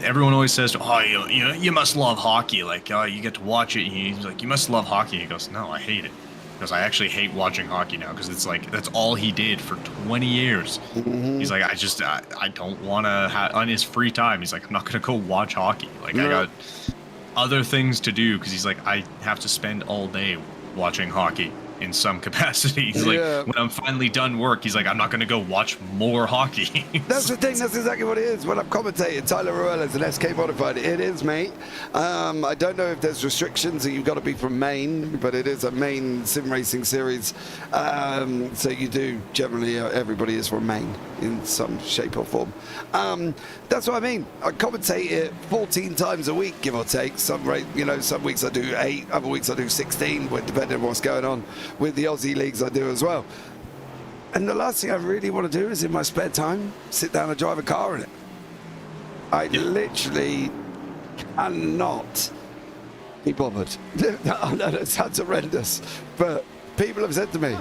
everyone always says, oh, you must love hockey. Like, oh, you get to watch it. And he's like, you must love hockey. He goes, no, I hate it. Because I actually hate watching hockey now because it's like that's all he did for 20 years. Mm-hmm. He's like, I don't want to on his free time. He's like, I'm not going to go watch hockey. Like, I got other things to do because he's like, I have to spend all day watching hockey in some capacity. He's like, when I'm finally done work, he's like, I'm not going to go watch more hockey. That's the thing. That's exactly what it is. When I'm commentating, Tyler Ruel is an SK modified. It is, mate. I don't know if there's restrictions that you've got to be from Maine, but it is a Maine sim racing series. So you do generally, everybody is from Maine in some shape or form. That's what I mean. I commentate it 14 times a week, give or take. Some weeks I do 8, other weeks I do 16, depending on what's going on. With the Aussie leagues I do as well. And the last thing I really want to do is in my spare time, sit down and drive a car in it. I literally cannot be bothered. I know that sounds horrendous, but people have said to me,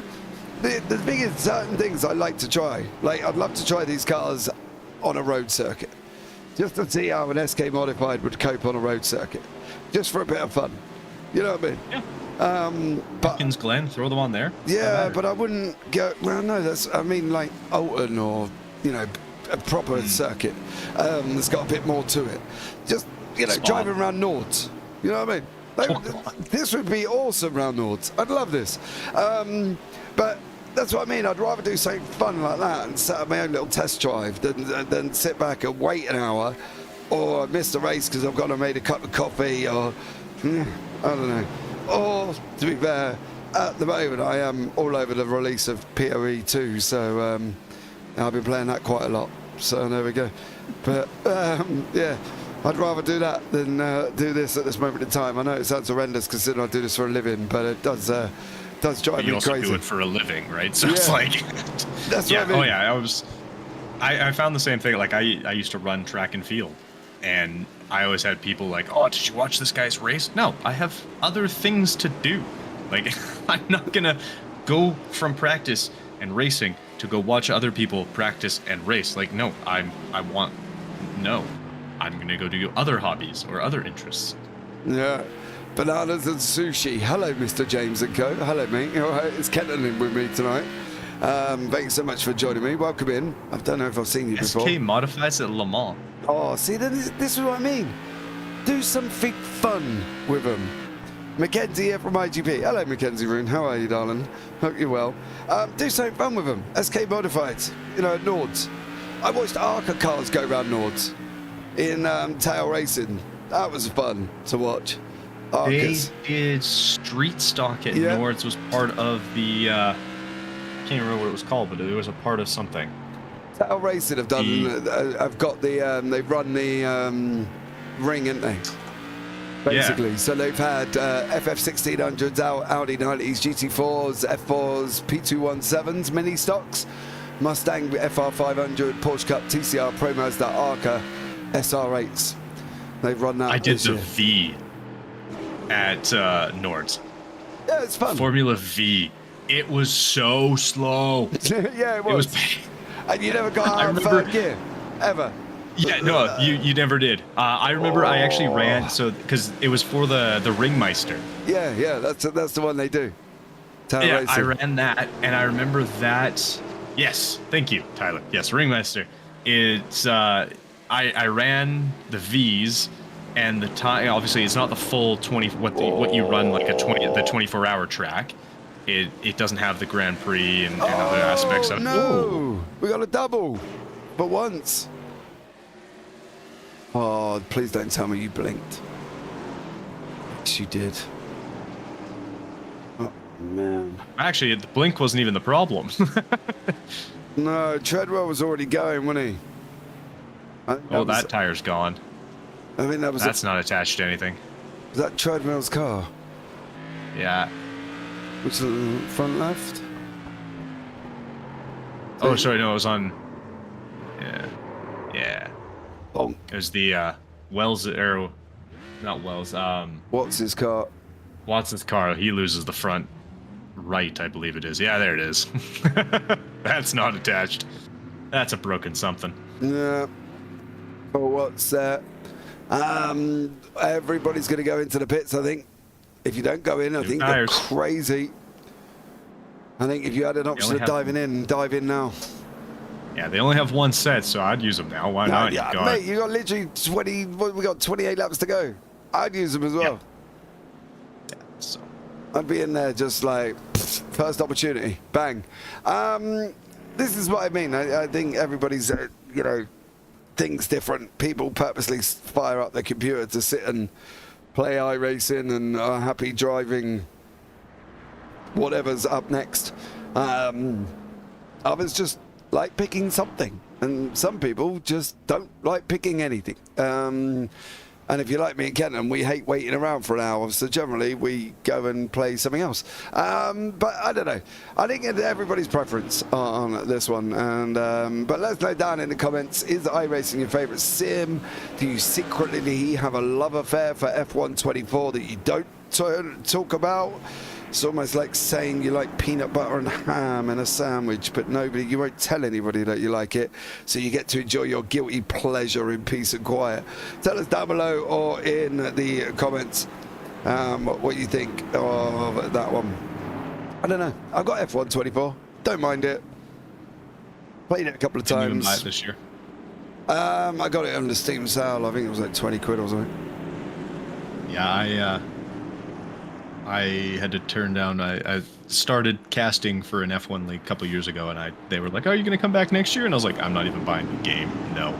the thing is, certain things I like to try. Like, I'd love to try these cars on a road circuit, just to see how an SK Modified would cope on a road circuit, just for a bit of fun. You know what I mean? Yeah. But Watkins Glen, throw them on there. yeah, but I wouldn't go. Well, no, I mean, like Alton or a proper circuit that's got a bit more to it. Just driving around Nords. You know what I mean? This would be awesome round Nords. I'd love this. But that's what I mean. I'd rather do something fun like that and set up my own little test drive than sit back and wait an hour, or miss the race because I've gone and made a cup of coffee, or I don't know. Or, to be fair, at the moment I am all over the release of PoE 2, so I've been playing that quite a lot. So there we go. But yeah, I'd rather do that than do this at this moment in time. I know it sounds horrendous considering I do this for a living, but it does drive me crazy. You also do it for a living, right? So yeah. It's like, that's yeah. what I mean. Oh yeah, I found the same thing. Like I used to run track and field, and I always had people like, oh, did you watch this guy's race? No, I have other things to do. Like, I'm not gonna go from practice and racing to go watch other people practice and race. Like, no, I'm gonna go do other hobbies or other interests. Yeah. Bananas and sushi. Hello, Mr. James and Co. Hello, mate. All right, it's Kenton in with me tonight. Thanks so much for joining me. Welcome in. I don't know if I've seen you before. SK Modifieds at Le Mans. Oh, see, this is what I mean. Do something fun with them. Mackenzie here from IGP. Hello, Mackenzie Roon. How are you, darling? Hope you're well. Do something fun with them. SK Modifieds, at Nords. I watched ARCA cars go around Nords in tail racing. That was fun to watch. Arcas. They did street stock at Nords. Was part of the I can't remember what it was called, but it was a part of something. Tail racing have done. I've got the. They've run the ring, haven't they? Basically, so they've had FF1600s, Audi 90s, GT4s, F4s, P217s, mini stocks, Mustang FR500, Porsche Cup, TCR, Pro Mazda, Arca, SR8s. They've run that. I did the V at Nords. Yeah, it's fun. Formula V. It was so slow. Yeah, it was. And you never got out of third gear, ever. Yeah, no, you never did. I remember I actually ran, because it was for the Ringmeister. Yeah, that's the one they do. Yeah, I ran that, and I remember that. Yes, thank you, Tyler. Yes, Ringmeister. It's I ran the V's, and the time obviously it's not the full 20 what you run like the 24-hour track. It doesn't have the Grand Prix and other aspects of it. No, we got a double, but once. Oh, please don't tell me you blinked. Yes, you did. Oh, man. Actually, the blink wasn't even the problem. No, Treadwell was already going, wasn't he? That tire's gone. I mean, that's not attached to anything. Was that Treadwell's car? Yeah. Which is the front left? Oh, sorry, no, it was on... Yeah. Bonk. It was the Wells, or not Wells, What's his car? Watson's car. He loses the front right, I believe it is. Yeah, there it is. That's not attached. That's a broken something. Yeah. Oh, what's that? Everybody's going to go into the pits, I think. If you don't go in, I think they're crazy. I think if you had an option of diving in, dive in now. Yeah, they only have one set, so I'd use them now. Why not? Yeah, mate, you got literally 20. We got 28 laps to go. I'd use them as well. Yeah, so I'd be in there just like first opportunity, bang. This is what I mean. I think everybody's thinks different. People purposely fire up their computer to sit and play iRacing and are happy driving whatever's up next. Others just like picking something, and some people just don't like picking anything. And if you're like me and Kenton, we hate waiting around for an hour, so generally we go and play something else. But I don't know. I think it's everybody's preference on this one. And but let us know down in the comments, is iRacing your favourite sim? Do you secretly have a love affair for F124 that you don't talk about? It's almost like saying you like peanut butter and ham in a sandwich, but you won't tell anybody that you like it, so you get to enjoy your guilty pleasure in peace and quiet. Tell us down below or in the comments what you think of that one. I don't know. I've got F124. Don't mind it. Played it a couple of times. Didn't even buy it this year. I got it on the Steam sale. I think it was like 20 quid or something. Yeah, I had to turn down. I started casting for an F1 league a couple years ago, and they were like, "Oh, are you going to come back next year?" And I was like, "I'm not even buying the game. No."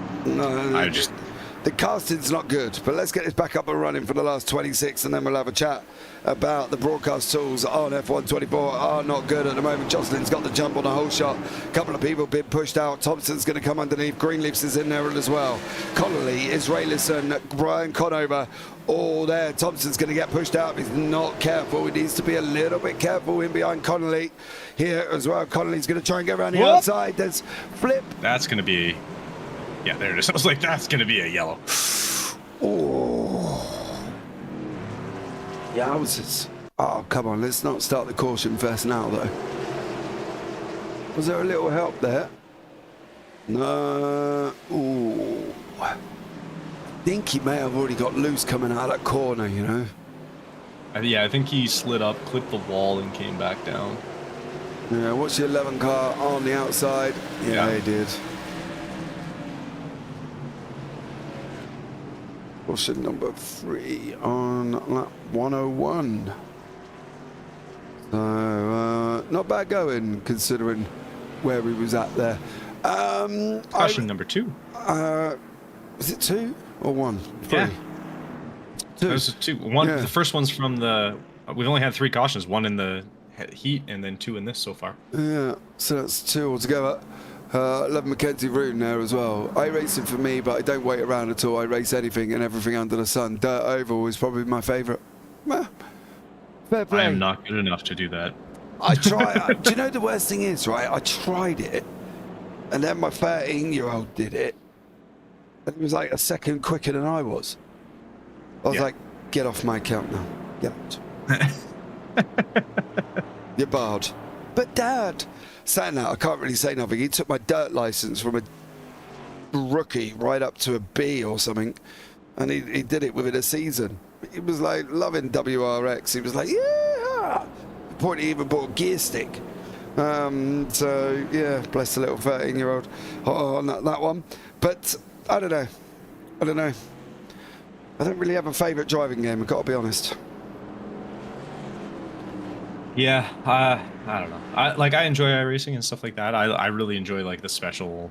The casting's not good, but let's get this back up and running for the last 26, and then we'll have a chat about the broadcast tools on F124 are not good at the moment. Jocelyn's got the jump on the whole shot. A couple of people been pushed out. Thompson's going to come underneath. Greenleaf's is in there as well. Connolly, Israelison, Brian Conover, all there. Thompson's going to get pushed out if he's not careful. He needs to be a little bit careful in behind Connolly here as well. Connolly's going to try and get around the outside. There's Flip. That's going to be... Yeah, there it is. I was like, that's going to be a yellow. Oh. Yowzers. Oh, come on. Let's not start the caution first now, though. Was there a little help there? No. Ooh. I think he may have already got loose coming out of that corner, you know? Yeah, I think he slid up, clipped the wall, and came back down. Yeah, what's the 11 car on the outside? Yeah, he did. Caution number 3 on lap 101. So, not bad going, considering where he was at there. Caution number 2. Was it 2 or 1? 3? Yeah. 2. It was 2. One. Yeah. The first one's from the... We've only had 3 cautions. 1 in the heat, and then 2 in this so far. Yeah, so that's 2 altogether. I love Mackenzie Roon there as well. iRacing for me, but I don't wait around at all. I race anything and everything under the sun. Dirt Oval is probably my favourite. Well, fair play. I am not good enough to do that. I try. Do you know the worst thing is, right? I tried it, and then my 13-year-old did it, and it was like a second quicker than I was. I was like, get off my account now. Get out. You're barred. But Dad, saying that, I can't really say nothing. He took my dirt license from a rookie right up to a B or something, and he did it within a season. He was like loving WRX. He was like, yeah. He even bought a gear stick. So yeah, bless the little 13-year-old on that one. But I don't know. I don't really have a favourite driving game, I've got to be honest. Yeah, I don't know. I enjoy iRacing and stuff like that. I really enjoy like the special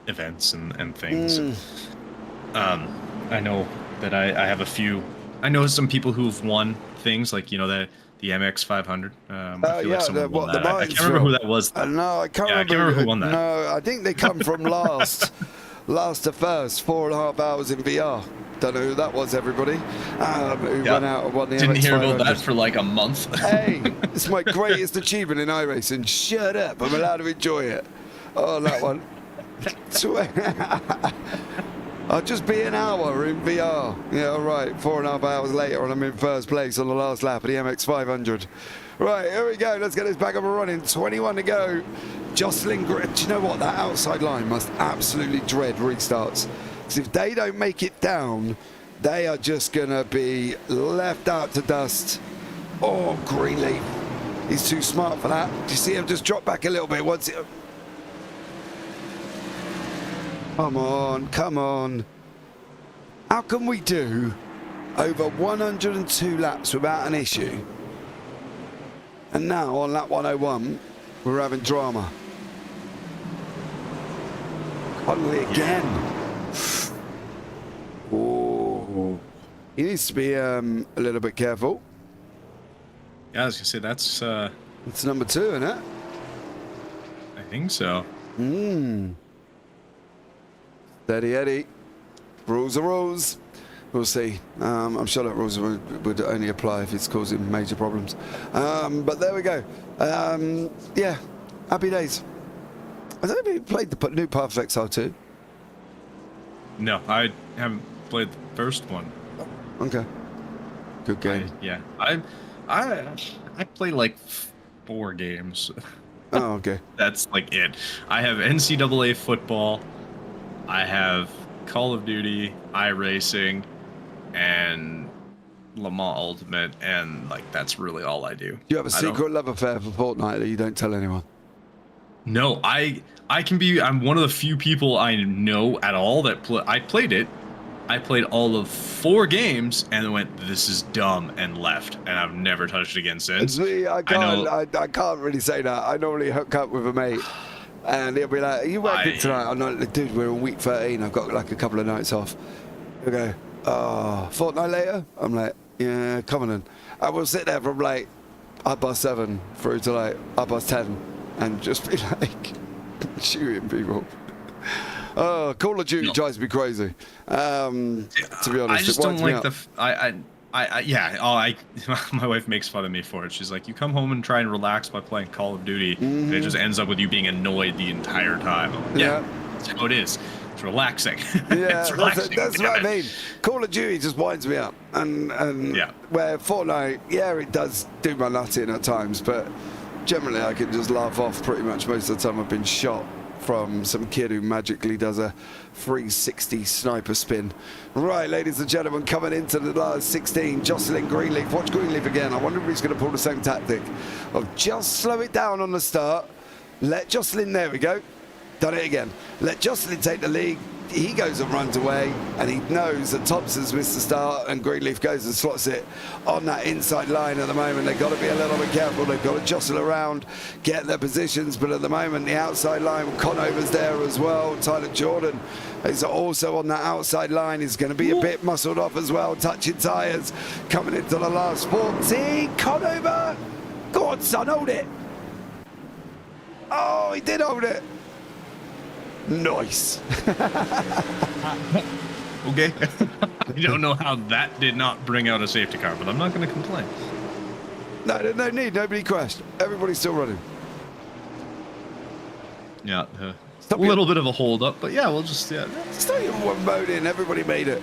events and things. I know that I have a few. I know some people who've won things like, you know, the MX 500. I feel like someone won that. I can't remember who that was. No, I can't remember who won that. No, I think they come from last to first, 4.5 hours in VR. Don't know who that was, everybody. Who went out and won the Didn't MX hear 500. about that for like a month. Hey, it's my greatest achievement in iRacing. Shut up, I'm allowed to enjoy it. Oh, that one. I'll just be an hour in VR. Yeah, all right. 4.5 hours later, and I'm in first place on the last lap of the MX 500. Right, here we go. Let's get this back up and running. 21 to go. Jocelyn, do you know what? That outside line must absolutely dread restarts. Because if they don't make it down, they are just going to be left out to dust. Oh, Greenleaf. He's too smart for that. Do you see him just drop back a little bit? Once it... Come on, come on. How can we do over 102 laps without an issue? And now on lap 101, we're having drama. Connolly again. Oh, he needs to be a little bit careful. Yeah, I was gonna say that's. It's number 2, isn't it? I think so. Steady Eddie. Rules are rules. We'll see. I'm sure that rules would only apply if it's causing major problems. But there we go. Yeah, happy days. I don't know if you played the new Parfitt XR2. No, I haven't played the first one. Okay. Good game. I play like 4 games. Oh, okay. That's like it. I have NCAA football. I have Call of Duty, iRacing, and Le Mans Ultimate, and like that's really all I do. You have a secret love affair for Fortnite that you don't tell anyone. No, I'm one of the few people I know at all that I played it. I played all of 4 games and then went, "This is dumb," and left, and I've never touched it again since. See, I can't really say that. I normally hook up with a mate, and he'll be like, "Are you working tonight?" I'm like, "Dude, we're on week 13. I've got like a couple of nights off." He'll go, "Oh, Fortnite later?" I'm like, "Yeah, come on in." I will sit there from like 7:30 through to like 10:30, and just be like shooting people. Call of Duty drives me crazy. To be honest, I just don't like my wife makes fun of me for it. She's like, you come home and try and relax by playing Call of Duty, and it just ends up with you being annoyed the entire time. Like, yeah, that's how it is. It's relaxing. Yeah, it's relaxing. that's what I mean. Call of Duty just winds me up, and where Fortnite, it does do my nut in at times, but generally I can just laugh off pretty much most of the time. I've been shot from some kid who magically does a 360 sniper spin. Right, ladies and gentlemen, coming into the last 16, Jocelyn Greenleaf. Watch Greenleaf again. I wonder if he's going to pull the same tactic of just slow it down on the start. Let Jocelyn, there we go. Done it again. Let Jocelyn take the lead. He goes and runs away, and he knows that Thompson's missed the start, and Greenleaf goes and slots it on that inside line at the moment. They've got to be a little bit careful. They've got to jostle around, get their positions, but at the moment, the outside line, Conover's there as well. Tyler Jordan is also on that outside line. He's going to be a bit muscled off as well, touching tyres, coming into the last 14. Conover! Go on, son, hold it! Oh, he did hold it! Nice. Okay. I don't know how that did not bring out a safety car, but I'm not going to complain. No need. Nobody crashed. Everybody's still running. Yeah. A little bit of a hold up, but yeah, we'll just Stay in one mode in. Everybody made it.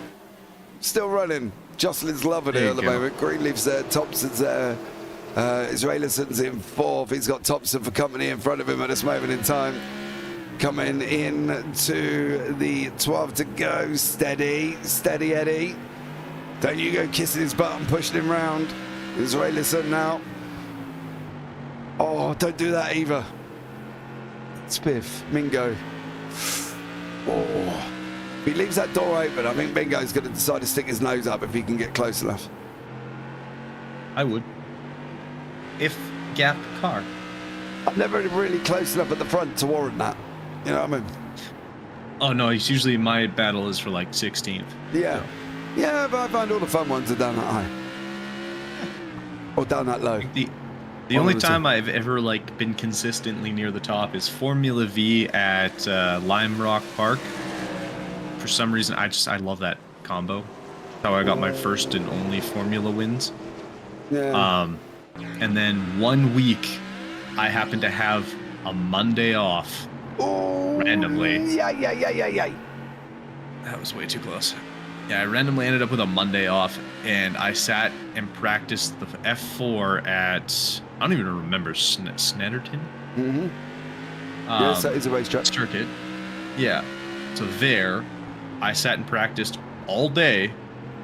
Still running. Jocelyn's loving it at the moment. Greenleaf's there. Thompson's there. Israelison's in 4th. He's got Thompson for company in front of him at this moment in time. Coming in to the 12 to go. Steady, Eddie. Don't you go kissing his butt and pushing him round. Israelison now. Oh, don't do that either. Spiff, Mingo. Oh, if he leaves that door open, I think Mingo's going to decide to stick his nose up if he can get close enough. I would. If gap car. I'm never really close enough at the front to warrant that. You know what I mean? Oh no, it's usually my battle is for like 16th. Yeah. So. Yeah, but I find all the fun ones are down that high. Or down that low. The only time I've ever like been consistently near the top is Formula V at Lime Rock Park. For some reason, I love that combo. That's how I got my first and only Formula wins. Yeah. And then one week, I happened to have a Monday off. Randomly. Yeah. That was way too close. Yeah, I randomly ended up with a Monday off, and I sat and practiced the F4 at, I don't even remember, Snetterton? Mm-hmm. Yes, that is a racetrack. Circuit. Yeah. So there, I sat and practiced all day,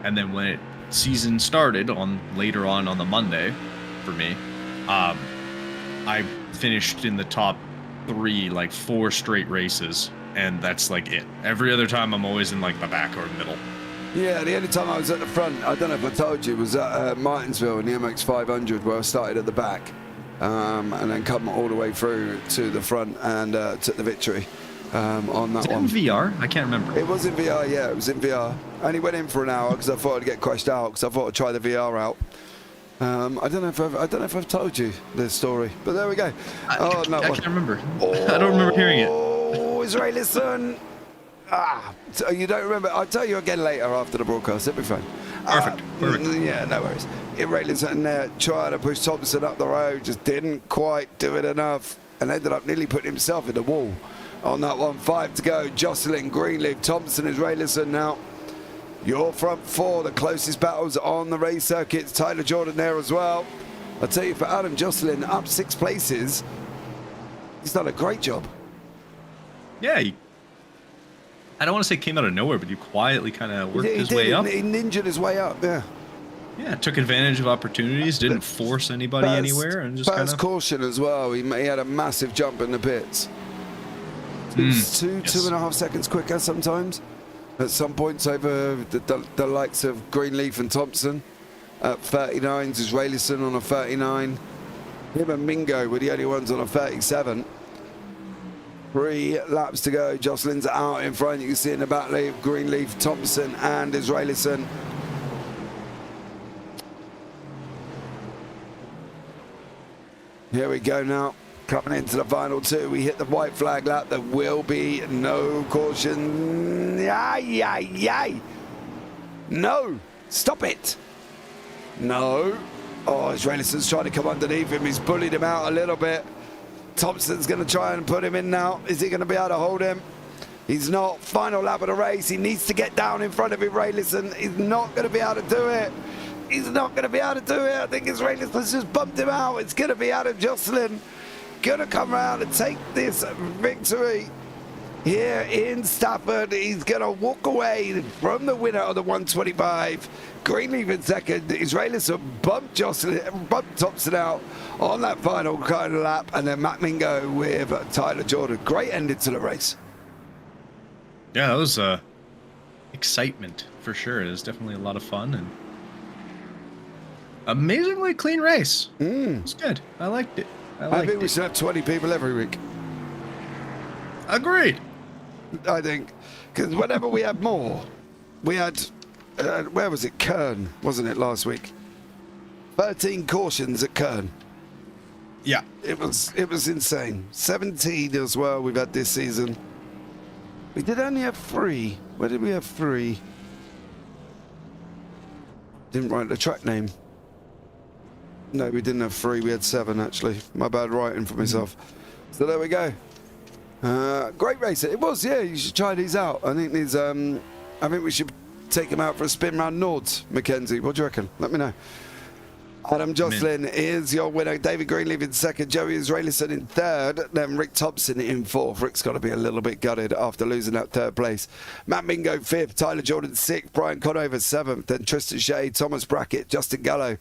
and then when season started later on the Monday, for me, I finished in the top 3, like 4 straight races, and that's like it. Every other time I'm always in like the back or middle. Yeah, the only time I was at the front, I don't know if I told you, was at Martinsville in the MX500, where I started at the back and then come all the way through to the front and took the victory on that one. Was it in VR? I can't remember. It was in VR, yeah, it was in VR. I only went in for an hour because I thought I'd get crashed out, because I thought I'd try the VR out. I don't know if I've told you this story, but there we go. I can't remember. I don't remember hearing it. Oh, Israelison. So you don't remember? I'll tell you again later after the broadcast. It'll be fine. Perfect. Yeah, no worries. Israelison there trying to push Thompson up the road, just didn't quite do it enough, and ended up nearly putting himself in the wall on that one. 5 to go. Jocelyn, Greenleaf, Thompson, Israelison now. your front four, the closest battles on the race circuit. Tyler Jordan there as well. I'll tell you, for Adam Jocelyn, up 6 places, he's done a great job. Yeah, I don't want to say came out of nowhere, but he quietly kind of worked his way up. He ninjaed his way up, yeah. Yeah, took advantage of opportunities, didn't force anybody anywhere, and just kind of caution as well. He had a massive jump in the pits. Two and a half seconds quicker sometimes. At some points over the likes of Greenleaf and Thompson. At 39s, Israelison on a 39. Him and Mingo were the only ones on a 37. 3 laps to go. Jocelyn's out in front. You can see in the back lead Greenleaf, Thompson, and Israelison. Here we go now. Coming into the final 2. We hit the white flag lap. There will be no caution. Yay. No. Stop it. No. Oh, Israelison's trying to come underneath him. He's bullied him out a little bit. Thompson's going to try and put him in now. Is he going to be able to hold him? He's not. Final lap of the race. He needs to get down in front of Israelison. He's not going to be able to do it. He's not going to be able to do it. I think Israelison's just bumped him out. It's going to be Adam Jocelyn. Going to come around and take this victory here in Stafford. He's going to walk away from the winner of the 125. Greenleaf in second. Israelison bumped Thompson out on that final kind of lap, and then Matt Mingo with Tyler Jordan. Great ending to the race. Yeah, that was excitement for sure. It was definitely a lot of fun and amazingly clean race. It's good. I liked it. I think we should have 20 people every week. Agreed. I think, because whenever we had more, we had, where was it? Kern, wasn't it, last week? 13 cautions at Kern. Yeah. It was insane. 17 as well we've had this season. We did only have 3. Where did we have 3? Didn't write the track name. No, we didn't have 3. We had 7, actually. My bad writing for myself. So there we go. Great race. It was, yeah. You should try these out. I think these. I think we should take them out for a spin round Nords, Mackenzie. What do you reckon? Let me know. Adam Jocelyn is your winner. David Greenleaf in second. Joey Israelison in third. Then Rick Thompson in fourth. Rick's got to be a little bit gutted after losing that third place. Matt Mingo fifth. Tyler Jordan sixth. Brian Conover seventh. Then Tristan Shea, Thomas Brackett, Justin Gallo.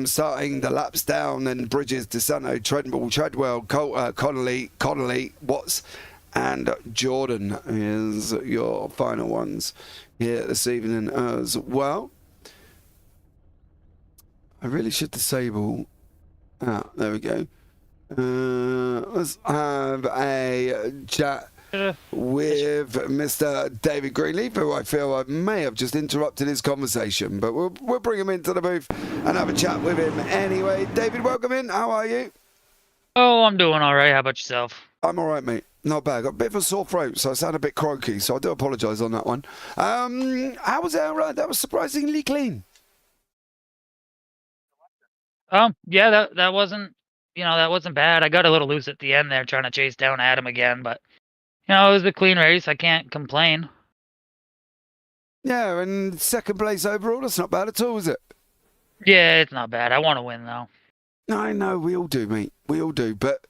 Starting the laps down. Then Bridges, DeSanto, Treadwell, Connolly, Watts, and Jordan is your final ones here this evening as well. I really should disable. There we go. Let's have a chat with Mr. David Greenleaf, who I feel I may have just interrupted his conversation, but we'll bring him into the booth and have a chat with him anyway. David, welcome in. How are you? Oh, I'm doing all right. How about yourself? I'm all right, mate. Not bad. Got a bit of a sore throat, so I sound a bit croaky, so I do apologise on that one. How was that? That was surprisingly clean. Yeah, that wasn't, that wasn't bad. I got a little loose at the end there trying to chase down Adam again, but, it was a clean race. I can't complain. Yeah, and second place overall, that's not bad at all, is it? Yeah, it's not bad. I want to win, though. I know, we all do, mate. We all do, but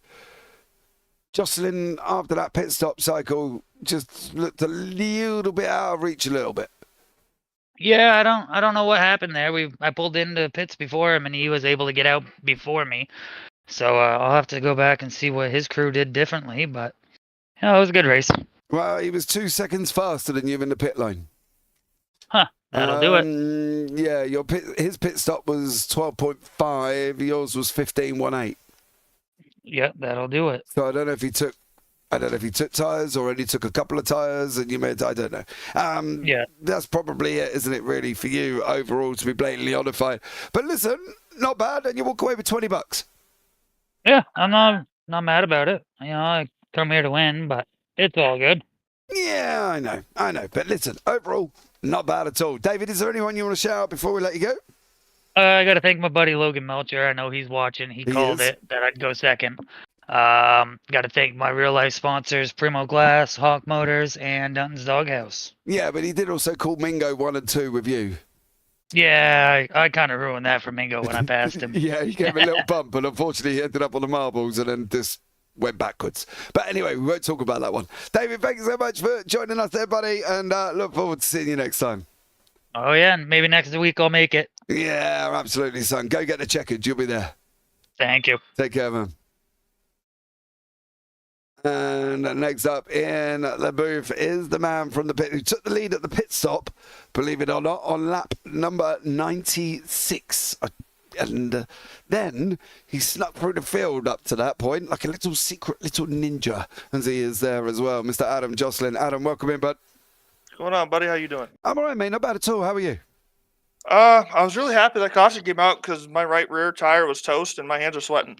Jocelyn, after that pit stop cycle, just looked a little bit out of reach a little bit. Yeah, I don't know what happened there. I pulled into pits before him, and he was able to get out before me. So I'll have to go back and see what his crew did differently. But it was a good race. Well, he was 2 seconds faster than you in the pit line. Huh? That'll do it. Yeah, his pit stop was 12.5. Yours was 15.18. Yeah, that'll do it. So I don't know if he took tyres or only took a couple of tyres and you made, I don't know. Yeah. That's probably it, isn't it, really, for you overall, to be blatantly honest. But listen, not bad, and you walk away with $20. Yeah, I'm not mad about it. I come here to win, but it's all good. Yeah, I know. But listen, overall, not bad at all. David, is there anyone you want to shout out before we let you go? I got to thank my buddy Logan Melcher. I know he's watching. He called it that I'd go second. Got to thank my real life sponsors, Primo Glass, Hawk Motors, and Dunton's Doghouse. Yeah, but he did also call Mingo 1 and 2 with you. Yeah, I kind of ruined that for Mingo when I passed him. Yeah, he gave a little bump, and unfortunately he ended up on the marbles and then just went backwards. But anyway, we won't talk about that one. David, thank you so much for joining us there, buddy, and look forward to seeing you next time. Oh, yeah, and maybe next week I'll make it. Yeah, absolutely, son. Go get the checkered. You'll be there. Thank you. Take care, man. And next up in the booth is the man from the pit who took the lead at the pit stop, believe it or not, on lap number 96. And then he snuck through the field up to that point like a little secret little ninja, as he is there as well. Mr. Adam Jocelyn. Adam, welcome in, bud. What's going on, buddy? How you doing? I'm all right, mate. Not bad at all. How are you? I was really happy that caution came out because my right rear tire was toast and my hands are sweating.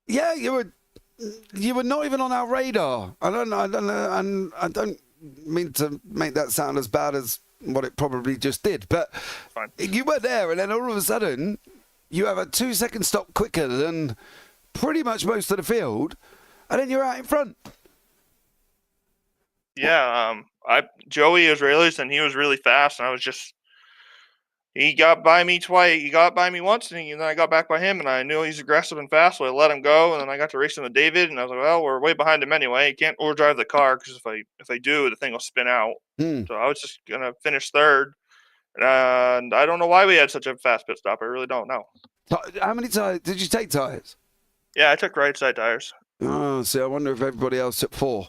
Yeah, you were not even on our radar. I don't know, and I don't mean to make that sound as bad as what it probably just did, but Fine. You were there, and then all of a sudden, you have a 2-second stop quicker than pretty much most of the field, and then you're out in front. Yeah, Joey is racing and he was really fast, and he got by me twice. He got by me once, and then I got back by him, and I knew he's aggressive and fast, so I let him go, and then I got to racing with David, and I was like, well, we're way behind him anyway. He can't overdrive the car because if I do, the thing will spin out. So I was just gonna finish third, and I don't know why we had such a fast pit stop. I really don't know. How many tires did you take? Tires? Yeah, I took right side tires. Oh, see, I wonder if everybody else took 4.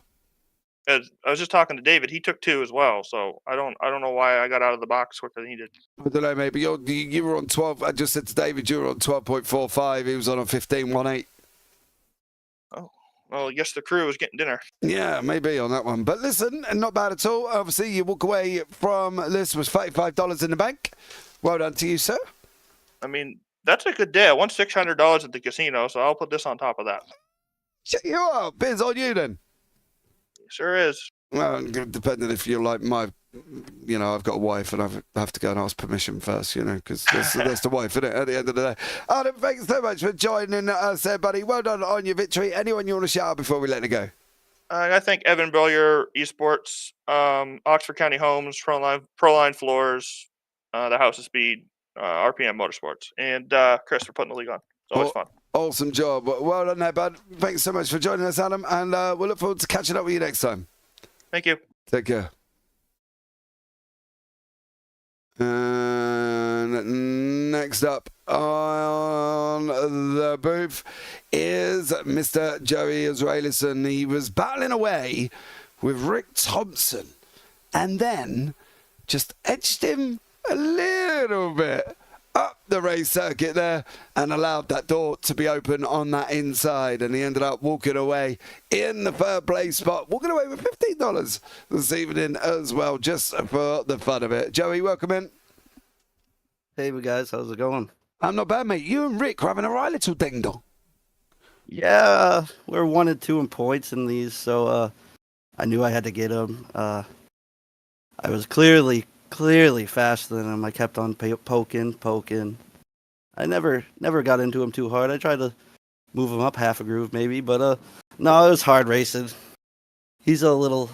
I was just talking to David. He took 2 as well, so I don't know why I got out of the box quicker than he did. I don't know, maybe you were on 12. I just said to David you were on 12.45. He was on a 15.18. Oh, well, I guess the crew was getting dinner. Yeah, maybe on that one. But listen, not bad at all. Obviously, you walk away from this was $35 in the bank. Well done to you, sir. I mean, that's a good day. I won $600 at the casino, so I'll put this on top of that. Shut you up. Biz on you then. Sure is. Well, depending if you're like my, I've got a wife and I have to go and ask permission first, because that's the wife, isn't it, at the end of the day. Adam, thanks so much for joining us there, buddy. Well done on your victory. Anyone you want to shout out before we let it go? I thank Evan Brillier, Esports, Oxford County Homes, Proline Floors, the House of Speed, RPM Motorsports, and Chris for putting the league on. It's always fun. Awesome job. Well done there, bud. Thanks so much for joining us, Adam, and we'll look forward to catching up with you next time. Thank you. Take care. And next up on the booth is Mr. Joey Israelison. He was battling away with Rick Thompson and then just edged him a little bit up the race circuit there and allowed that door to be open on that inside, and he ended up walking away in the third place spot, walking away with $15 this evening as well, just for the fun of it. Joey, welcome in. Hey guys, how's it going? I'm not bad, mate. You and Rick are having a right little ding dong. Yeah, we're 1 and 2 in points in these, so I knew I had to get him. I was clearly faster than him. I kept on poking. I never got into him too hard. I tried to move him up half a groove maybe, but no, it was hard racing. He's a little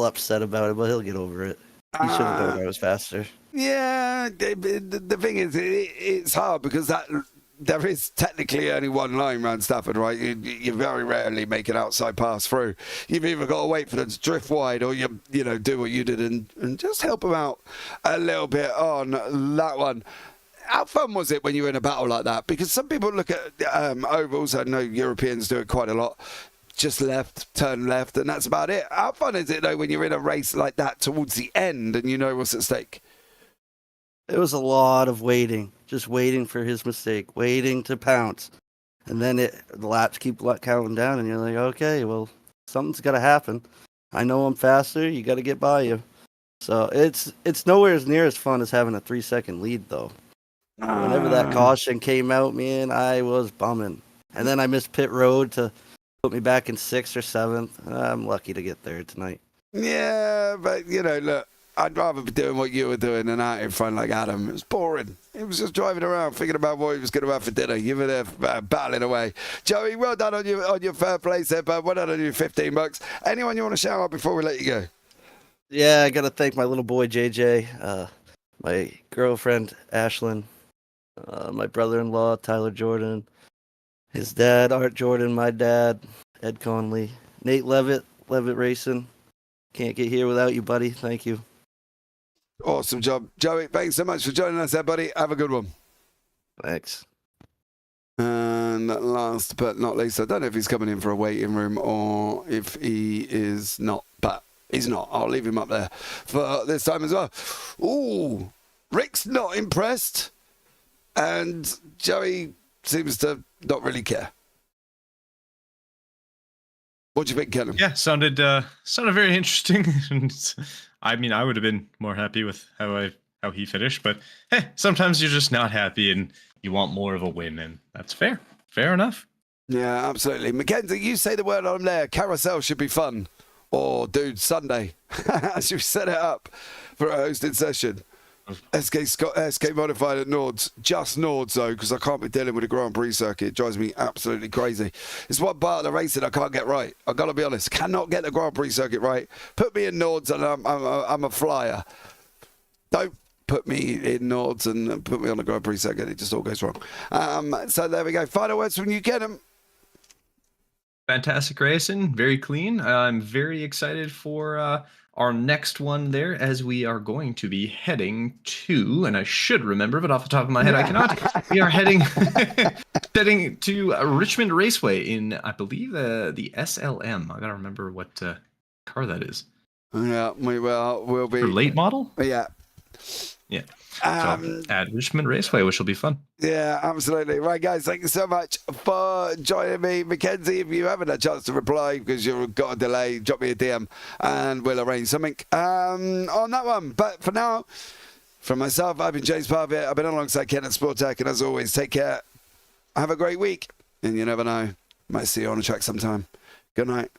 upset about it, but he'll get over it. He should have known I was faster. Yeah, the thing is, it's hard because there is technically only one line around Stafford, right? You very rarely make an outside pass through. You've either got to wait for them to drift wide, or you do what you did and just help them out a little bit on that one. How fun was it when you were in a battle like that? Because some people look at ovals. I know Europeans do it quite a lot. Just left, turn left, and that's about it. How fun is it though when you're in a race like that towards the end and you know what's at stake? It was a lot of waiting, just waiting for his mistake, waiting to pounce. And then the laps keep counting down, and you're like, okay, well, something's got to happen. I know I'm faster, you got to get by you. So it's nowhere as near as fun as having a 3-second lead, though. Whenever that caution came out, man, I was bumming. And then I missed pit road to put me back in 6th or 7th. I'm lucky to get third tonight. Yeah, but, look. I'd rather be doing what you were doing than out in front like Adam. It was boring. He was just driving around thinking about what he was going to have for dinner. You were there battling away. Joey, well done on your third place there, bud. Well done on your $15. Anyone you want to shout out before we let you go? Yeah, I got to thank my little boy, JJ, my girlfriend, Ashlyn, my brother-in-law, Tyler Jordan, his dad, Art Jordan, my dad, Ed Conley, Nate Levitt Racing. Can't get here without you, buddy. Thank you. Awesome job. Joey, thanks so much for joining us there, buddy. Have a good one. Thanks. And last but not least, I don't know if he's coming in for a waiting room or if he is not, but he's not. I'll leave him up there for this time as well. Ooh, Rick's not impressed, and Joey seems to not really care. What do you think, Kenton? Yeah, sounded very interesting. I mean, I would have been more happy with how he finished, but hey, sometimes you're just not happy and you want more of a win, and that's fair. Fair enough. Yeah, absolutely. Mackenzie, you say the word on there. Carousel should be fun. Or, dude, Sunday. As you set it up for a hosted session. SK modified at Nords. Just Nords, though, because I can't be dealing with a Grand Prix circuit. It drives me absolutely crazy. It's one part of the racing I can't get right. I've got to be honest. Cannot get the Grand Prix circuit right. Put me in Nords and I'm a flyer. Don't put me in Nords and put me on the Grand Prix circuit. It just all goes wrong. So there we go. Final words from you, Kenton. Fantastic racing. Very clean. I'm very excited for our next one there, as we are going to be heading to, and I should remember, but off the top of my head I cannot. We are heading to Richmond Raceway in, I believe, the SLM. I gotta remember what car that is. Yeah, we'll be For late model. Yeah. Yeah. So at Richmond Raceway, which will be fun. Yeah, absolutely. Right, guys, thank you so much for joining me. Mackenzie, if you haven't had a chance to reply because you've got a delay, drop me a DM and we'll arrange something on that one. But for now, from myself, I've been James Parfitt. I've been alongside Kenton Sportak, and as always, take care. Have a great week. And you never know, might see you on the track sometime. Good night.